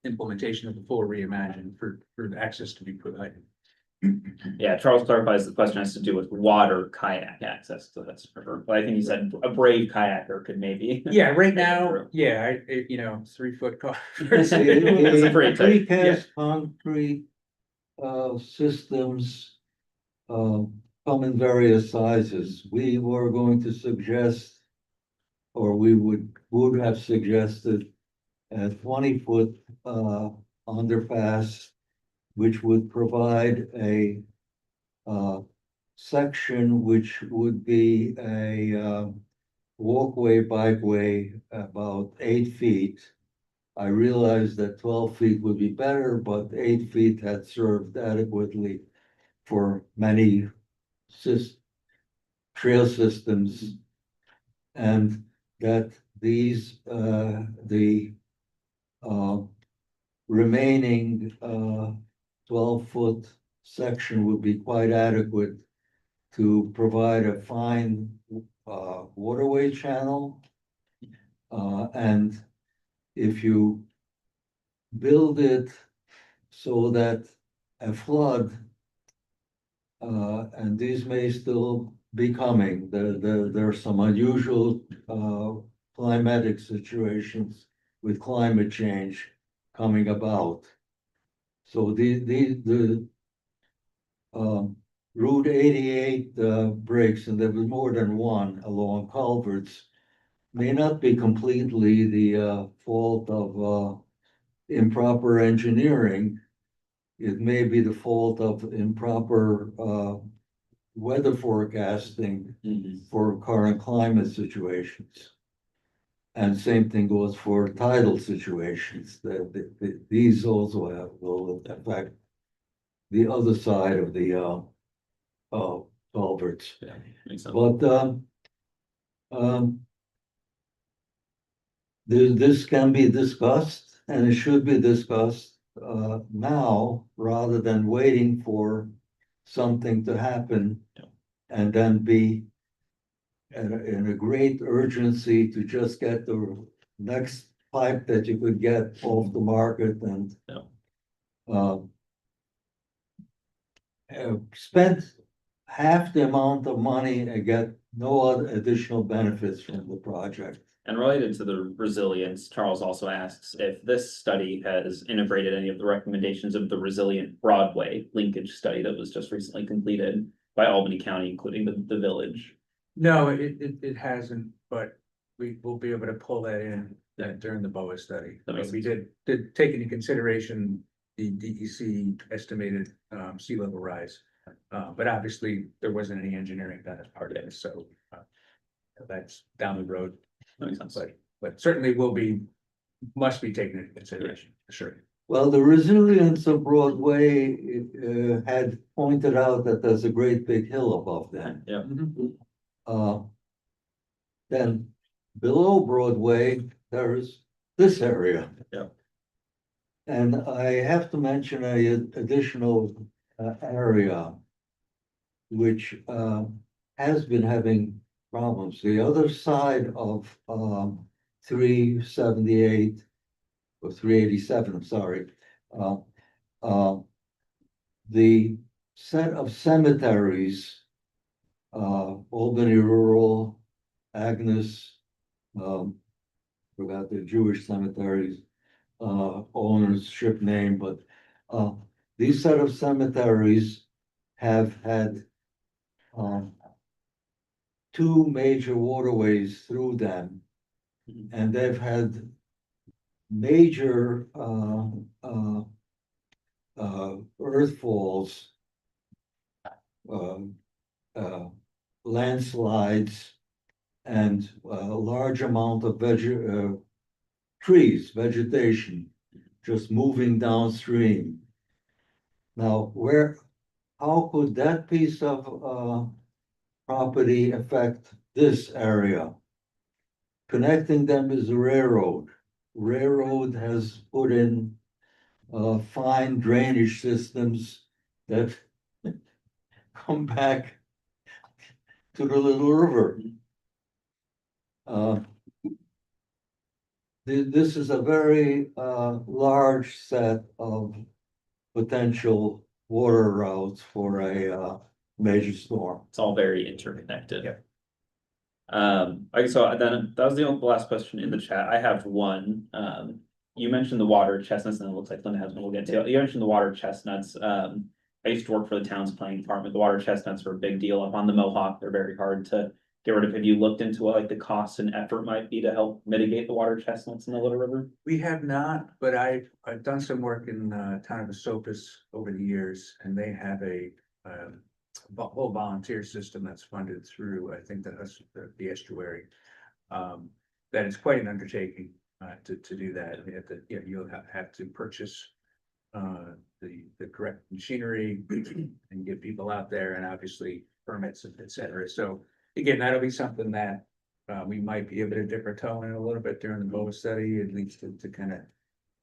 implementation of the full reimagine for the access to be provided. Yeah, Charles clarifies the question has to do with water kayak access to the Hudson River, but I think he said a brave kayaker could maybe. Yeah, right Make it now, through. yeah, 3-foot car. It's a pretty tight, Precast concrete systems come in various sizes. We were going to suggest, or we would have suggested a 20-foot underpass, which would provide a section which would be a walkway, bikeway about 8 feet. I realized that 12 feet would be better, but 8 feet had served adequately for many trail systems. And that the remaining 12-foot section would be quite adequate to provide a fine waterway channel. And if you build it so that a flood, and these may still be coming, there are some unusual climatic situations with climate change coming about. So the Route 88 breaks, and there was more than one along culverts, may not be completely the fault of improper engineering. It may be the fault of improper weather forecasting for current climate situations. And same thing goes for tidal situations. These also will affect the other side of the culverts. Yeah, makes sense. But this can be discussed and it should be discussed now rather than waiting for something to happen and then be in a great urgency to just get the next pipe that you could get off the market and. No. Spent half the amount of money and get no other additional benefits from the project. And related to the resilience, Charles also asks if this study has integrated any of the recommendations of the Resilient Broadway linkage study that was just recently completed by Albany County, including the village. No, it hasn't, but we will be able to pull that in during the BOA study. That makes We sense. did take into consideration the DEC estimated sea level rise. But obviously, there wasn't any engineering done as part of it, so that's down the road. That makes sense. But certainly must be taken into consideration, for sure. Well, the resilience of Broadway had pointed out that there's a great big hill above them. Yeah, Then below Broadway, there's this area. Yeah. And I have to mention a additional area which has been having problems. The other side of 378 or 387, I'm sorry. The set of cemeteries, Albany Rural, Agnes, forgot the Jewish cemeteries, ownership name, but these set of cemeteries have had two major waterways through them, and they've had major earthfalls, landslides, and a large amount of vegetation just moving downstream. Now, how could that piece of property affect this area? Connecting them is a railroad. Railroad has put in fine drainage systems that come back to the Little River. This is a very large set of potential water routes for a major storm. it's all very interconnected. Okay, so then that was the last question in the chat. I have one. You mentioned the water chestnuts, and it looks like Linda has one we'll get to. You mentioned the water chestnuts. I used to work for the town's planning department. The water chestnuts are a big deal up on the Mohawk. They're very hard to get rid of. Have you looked into what like the cost and effort might be to help mitigate the water chestnuts in the Little River? We have not, but I've done some work in town of Esopus over the years, and they have a whole volunteer system that's funded through, I think, the estuary. That is quite an undertaking to do that. I mean, you'll have to purchase the correct machinery and get people out there, and obviously permits, et cetera. So again, that'll be something that we might be able to dip our toe in a little bit during the BOA study, at least to kind of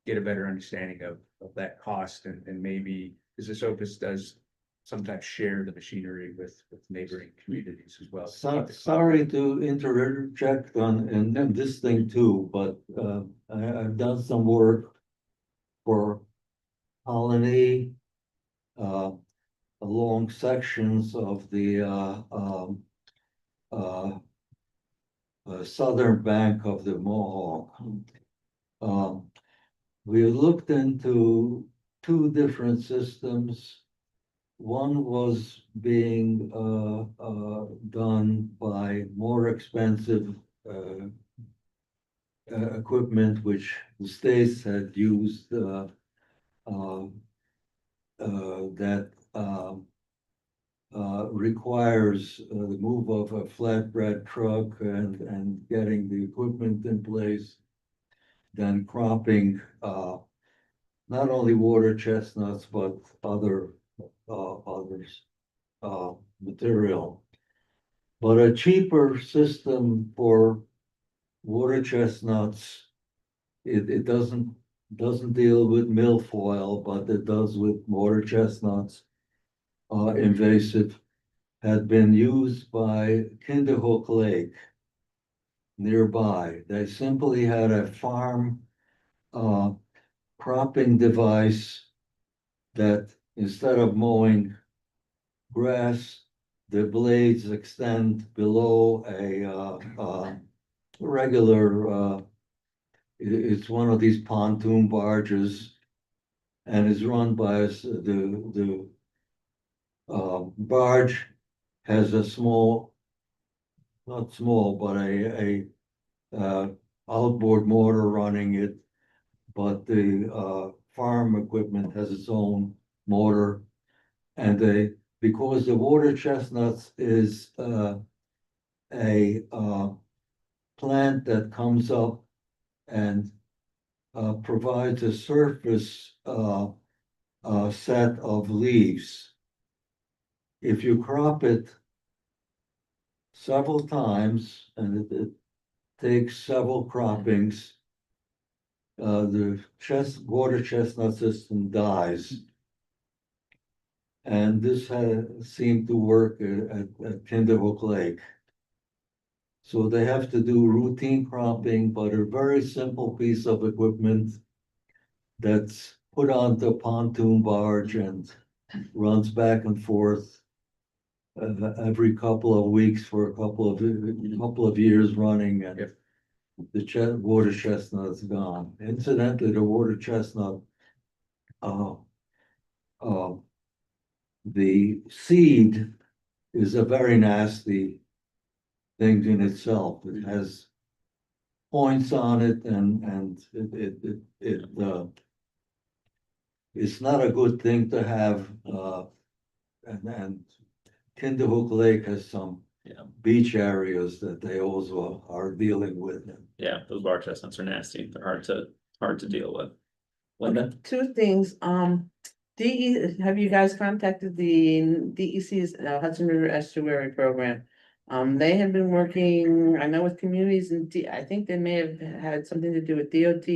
get a better understanding of that cost, and maybe, because Esopus does sometimes share the machinery with neighboring communities as well. Sorry to interject on this thing too, but I've done some work for Colony along sections of the southern bank of the Mohawk. We looked into two different systems. One was being done by more expensive equipment, which the states had used that requires the move of a flatbed truck and getting the equipment in place, then cropping not only water chestnuts but others material. But a cheaper system for water chestnuts, it doesn't deal with milfoil, but it does with water chestnuts. Invasive, had been used by Kinderhook Lake. nearby. They simply had a farm cropping device that instead of mowing grass, the blades extend below a regular, it's one of these pontoon barges and is run by the barge has a small, not small, but a outboard motor running it. But the farm equipment has its own motor. And because the water chestnuts is a plant that comes up and provides a surface set of leaves. If you crop it several times, and it takes several croppings, the water chestnut system dies. And this seemed to work at Kinderhook Lake. So they have to do routine cropping, but a very simple piece of equipment that's put on the pontoon barge and runs back and forth every couple of weeks for a couple of years running, and the water chestnut is gone. Incidentally, the water chestnut, the seed is a very nasty thing in itself. It has points on it, and it's not a good thing to have. And Kinderhook Lake has some beach areas that they also are dealing with. Yeah, those bar chestnuts are nasty. They're hard to deal with. Linda? Two things, have you guys contacted the DEC's Hudson River Estuary Program? They have been working, I know, with communities, and I think they may have had something to do with DOT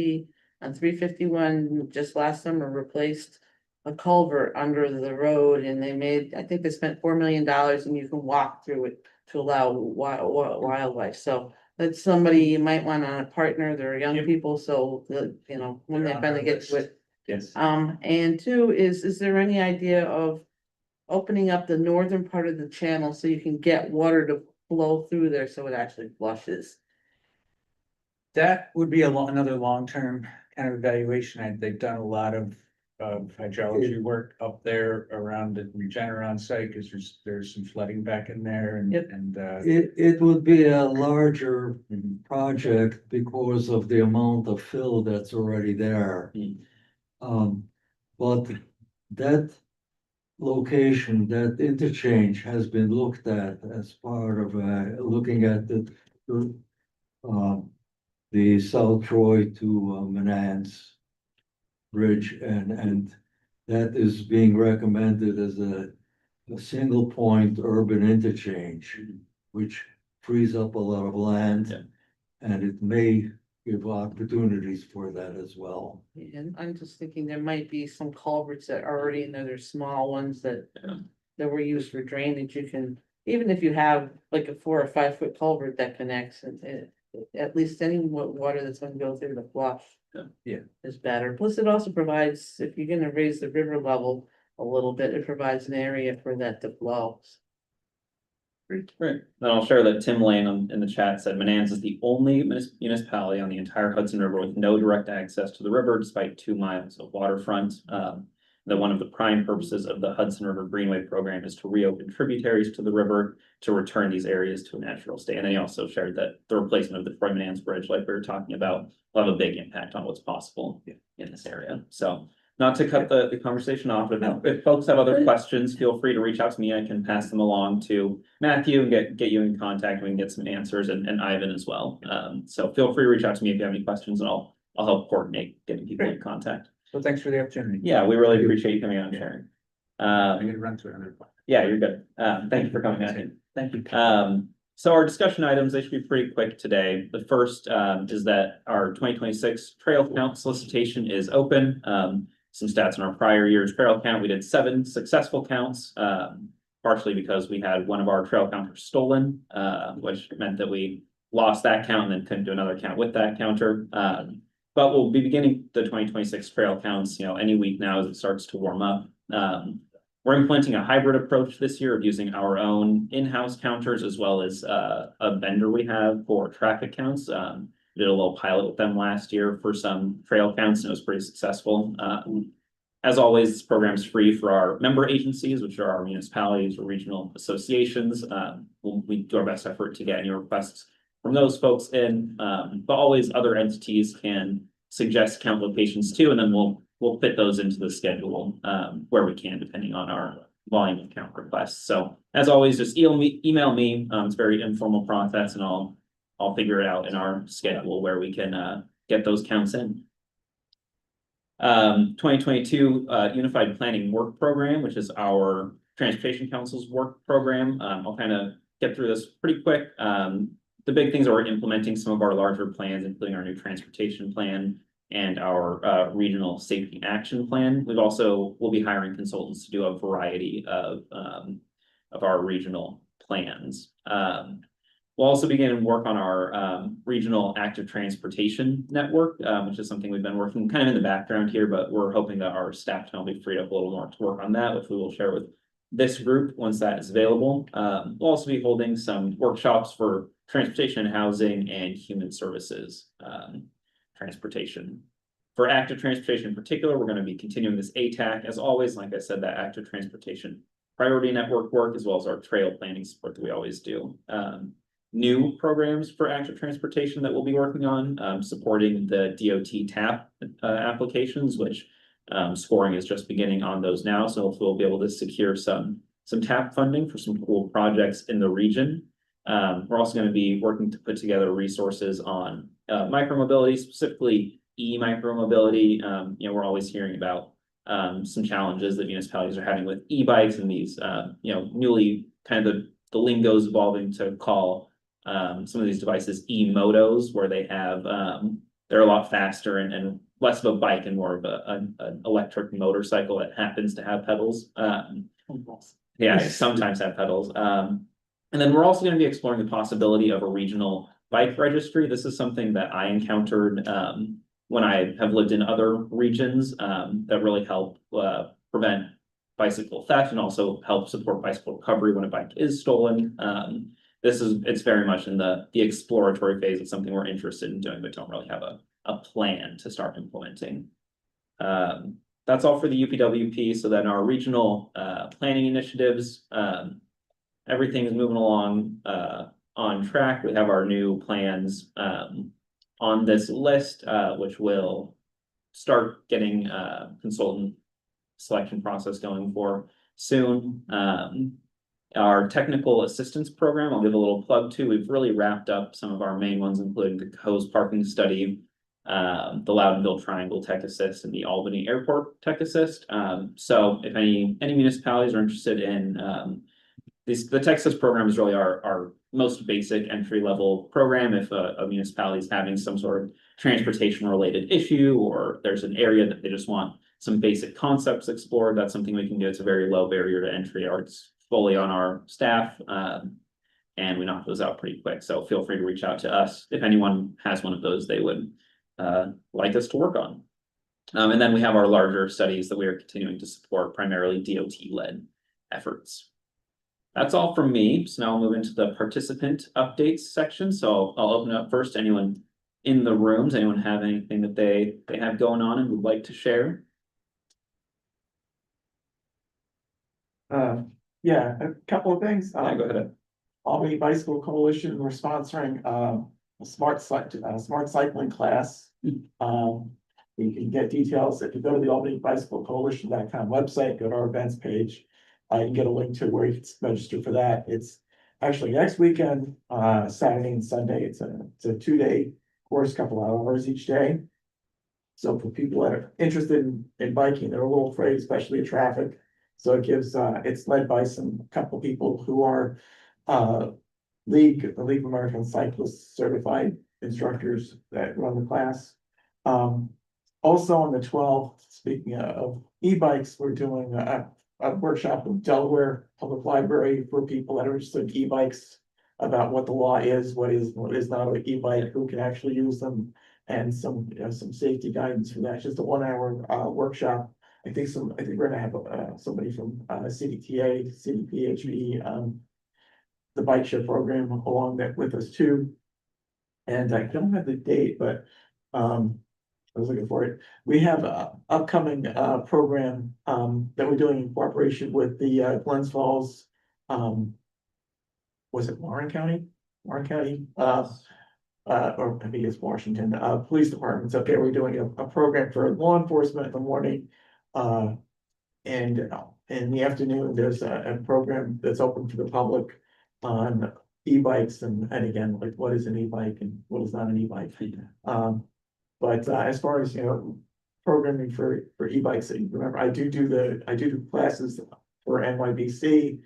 on 351 just last summer, replaced a culvert under the road, and I think they spent $4 million, and you can walk through it to allow wildlife. So that's somebody you might want to partner. They're young people, so when they finally get to it. Yes. And two is there any idea of opening up the northern part of the channel so you can get water to flow through there so it actually flushes? That would be another long-term kind of evaluation. They've done a lot of hydrology work up there around the Regeneron site, because there's some flooding back in there, and Yep. It would be a larger project because of the amount of fill that's already there. But that location, that interchange has been looked at as part of looking at the South Troy to Menands Bridge, and that is being recommended as a single point urban interchange, which frees up a lot of land. Yeah. And it may give opportunities for that as well. And I'm just thinking there might be some culverts that are already in there, there's small ones that were used for drainage. You can, even if you have like a 4 or 5 foot culvert that connects, and at least any water that's gonna go through the flush. Yeah. Is better. Plus, it also provides, if you're gonna raise the river level a little bit, it provides an area for that to flow. Great. Then I'll share that Tim Lane in the chat said Menands is the only municipality on the entire Hudson River with no direct access to the river, despite 2 miles of waterfront. That one of the prime purposes of the Hudson River Greenway program is to reopen tributaries to the river to return these areas to a natural state. And then he also shared that the replacement of the Troy Menands Bridge, like we were talking about, will have a big impact on what's possible in this area. So not to cut the conversation off, but if folks have other questions, feel free to reach out to me. I can pass them along to Matthew and get you in contact. We can get some answers, and Ivan as well. So feel free to reach out to me if you have any questions, and I'll help coordinate getting people in contact. So thanks for the opportunity. Yeah, we really appreciate you coming out and sharing. I'm gonna run to another point. Yeah, you're good. Thank you for coming out. Thank you. So our discussion items, they should be pretty quick today. The first is that our 2026 trail count solicitation is open. Some stats in our prior year's trail count, we did 7 successful counts, partially because we had one of our trail counters stolen, which meant that we lost that count and then couldn't do another count with that counter. But we'll be beginning the 2026 trail counts, any week now as it starts to warm up. We're implementing a hybrid approach this year of using our own in-house counters as well as a vendor we have for traffic counts. Did a little pilot with them last year for some trail counts and it was pretty successful. As always, this program is free for our member agencies, which are our municipalities or regional associations. We do our best effort to get any requests from those folks in, but always other entities can suggest count locations too, and then we'll fit those into the schedule where we can, depending on our volume of count requests. So as always, just email me. It's a very informal process, and I'll figure it out in our schedule where we can get those counts in. 2022 Unified Planning Work Program, which is our Transportation Council's work program. I'll kind of get through this pretty quick. The big things are we're implementing some of our larger plans, including our new transportation plan and our regional safety action plan. We'll be hiring consultants to do a variety of our regional plans. We'll also begin work on our regional active transportation network, which is something we've been working kind of in the background here, but we're hoping that our staff can be freed up a little more to work on that, which we will share with this group once that is available. We'll also be holding some workshops for transportation and housing and human services transportation. For active transportation in particular, we're going to be continuing this ATAC as always. Like I said, that active transportation priority network work, as well as our trail planning support that we always do. New programs for active transportation that we'll be working on, supporting the DOT TAP applications, which scoring is just beginning on those now. So hopefully we'll be able to secure some TAP funding for some cool projects in the region. We're also going to be working to put together resources on micromobility, specifically e-micromobility. We're always hearing about some challenges that municipalities are having with e-bikes and these, newly kind of the lingo is evolving to call some of these devices e-motos, where they have they're a lot faster and less of a bike and more of an electric motorcycle that happens to have pedals. Sometimes have pedals. And then we're also going to be exploring the possibility of a regional bike registry. This is something that I encountered when I have lived in other regions that really help prevent bicycle theft and also help support bicycle recovery when a bike is stolen. It's very much in the exploratory phase of something we're interested in doing, but don't really have a plan to start implementing. That's all for the UPWP. So then our regional planning initiatives, everything is moving along on track. We have our new plans on this list, which will start getting consultant selection process going for soon. Our technical assistance program, I'll give a little plug to. We've really wrapped up some of our main ones, including the Coes Parking Study, the Loudonville Triangle Tech Assist, and the Albany Airport Tech Assist. So if any municipalities are interested in the Tech Assist program is really our most basic entry-level program. If a municipality is having some sort of transportation-related issue, or there's an area that they just want some basic concepts explored, that's something we can do. It's a very low barrier to entry, or it's fully on our staff, and we knock those out pretty quick. So feel free to reach out to us if anyone has one of those they would like us to work on. And then we have our larger studies that we are continuing to support, primarily DOT-led efforts. That's all from me. So now I'll move into the participant updates section. So I'll open it up first to anyone in the room. Does anyone have anything that they have going on and would like to share? Yeah, a couple of things. Yeah, go ahead. Albany Bicycle Coalition, we're sponsoring a smart cycling class. You can get details if you go to the Albany Bicycle Coalition.com website, go to our events page. You can get a link to where you can register for that. It's actually next weekend, Saturday and Sunday. It's a 2-day course, couple hours each day. So for people that are interested in biking, they're a little afraid, especially in traffic. So it gives, it's led by couple people who are the League of American Cyclists certified instructors that run the class. Also on the 12th, speaking of e-bikes, we're doing a workshop with Delaware Public Library for people that are interested in e-bikes. about what the law is, what is not an e-bike, who can actually use them, and some, some safety guidance for that. It's just a 1 hour workshop. I think we're gonna have somebody from CDTA, CDPHE, the bike share program along that with us too. And I don't have the date, but I was looking for it. We have a upcoming program that we're doing in cooperation with the Glens Falls. Was it Warren County? Warren County, or I think it's Washington, police departments up there. We're doing a program for law enforcement in the morning. And in the afternoon, there's a program that's open to the public on e-bikes and again, like what is an e-bike and what is not an e-bike. But as far as, programming for e-bikes, remember, I do do classes for NYBC.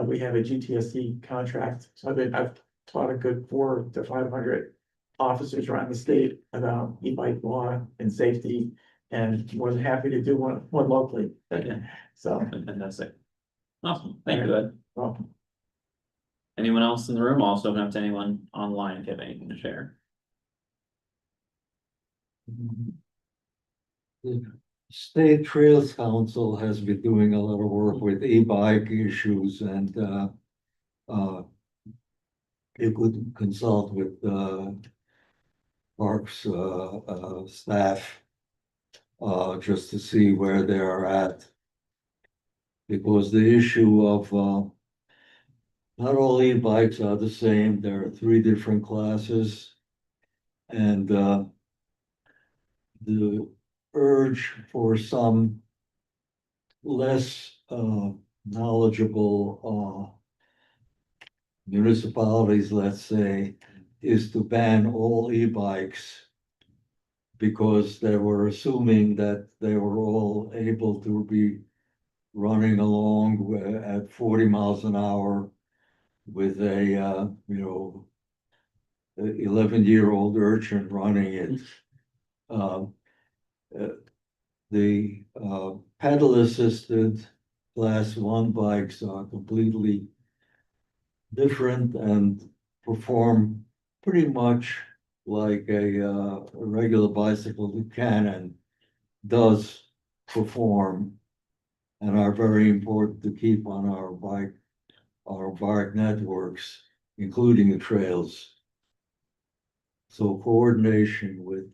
We have a GTSC contract, so I've taught a good 400 to 500 officers around the state about e-bike law and safety, and more than happy to do one locally. Yeah. So, Fantastic. Awesome, thank you, Ed. well, Anyone else in the room? Also open up to anyone online if you have anything to share. The State Trails Council has been doing a lot of work with e-bike issues and it would consult with parks staff just to see where they are at. Because the issue of not all e-bikes are the same. There are 3 different classes. And the urge for some less knowledgeable municipalities, let's say, is to ban all e-bikes because they were assuming that they were all able to be running along at 40 miles an hour with a 11-year-old urchin running it. The pedal assisted class 1 bikes are completely different and perform pretty much like a regular bicycle can and does perform, and are very important to keep on our bike networks, including the trails. So coordination with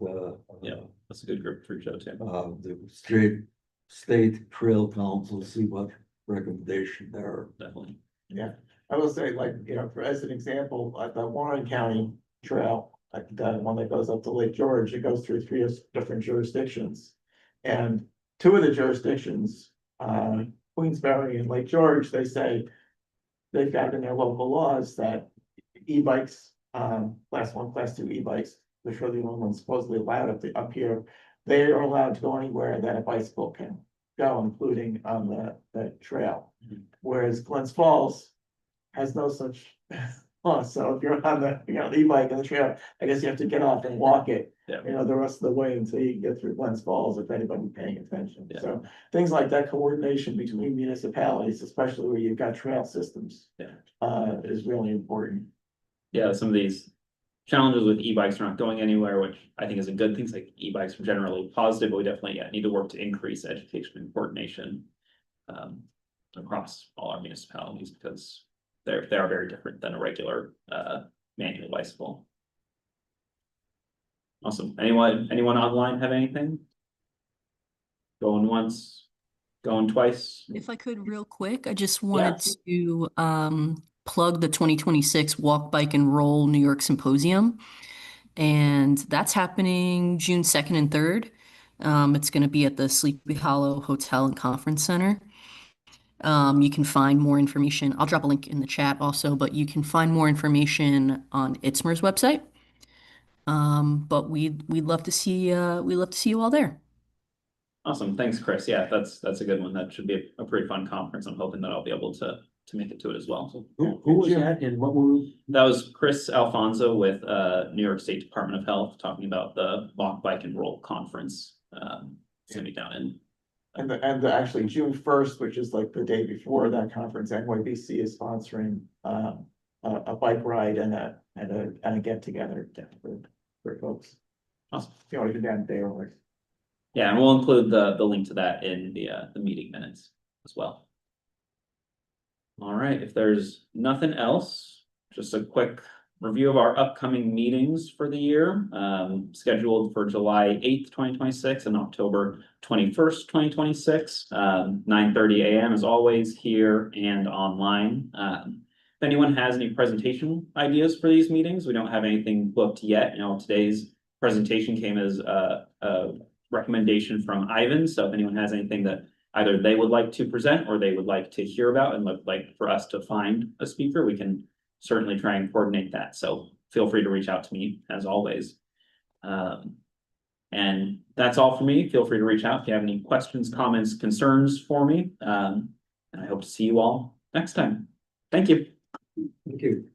Yeah, that's a good group to reach out to. the state trail council, see what recommendation there are. Definitely. yeah, I will say, like, for as an example, like the Warren County Trail, like the one that goes up to Lake George, it goes through 3 different jurisdictions. And 2 of the jurisdictions, Queensbury and Lake George, they say they've got in their local laws that e-bikes, class 1, class 2 e-bikes, which are the only ones supposedly allowed up here. They are allowed to go anywhere that a bicycle can go, including on the trail. Mhm. Whereas Glens Falls has no such law. So if you're on the, e-bike on the trail, I guess you have to get off and walk it, Yeah. the rest of the way until you get through Glens Falls, if anybody's paying attention. Yeah. So things like that, coordination between municipalities, especially where you've got trail systems. Yeah. Is really important. Yeah, some of these challenges with e-bikes are not going anywhere, which I think is a good thing. Like e-bikes are generally positive, but we definitely need to work to increase education and coordination across all our municipalities because they are very different than a regular manual bicycle. Awesome. Anyone online have anything? Going once, going twice? If I could real quick, I just wanted to plug the 2026 Walk, Bike, and Roll New York Symposium. And that's happening June 2nd and 3rd. It's going to be at the Sleepy Hollow Hotel and Conference Center. You can find more information. I'll drop a link in the chat also, but you can find more information on ITSMR's website. But we'd love to see you all there. Awesome. Thanks, Chris. Yeah, that's a good one. That should be a pretty fun conference. I'm hoping that I'll be able to make it to it as well. So Who was that and what were? that was Chris Alfonso with New York State Department of Health talking about the Walk, Bike, and Roll conference. It's gonna be down in. And actually June 1st, which is like the day before that conference, NYBC is sponsoring a bike ride and a get together for folks. If you want to go down there or. Yeah, and we'll include the link to that in the meeting minutes as well. All right, if there's nothing else, just a quick review of our upcoming meetings for the year, scheduled for July 8th, 2026 and October 21st, 2026, 9:30 a.m. as always here and online. If anyone has any presentation ideas for these meetings, we don't have anything booked yet. You know, today's presentation came as a recommendation from Ivan. So if anyone has anything that either they would like to present or they would like to hear about and look like for us to find a speaker, we can certainly try and coordinate that. So feel free to reach out to me as always. And that's all for me. Feel free to reach out if you have any questions, comments, concerns for me. And I hope to see you all next time. Thank you. Thank you.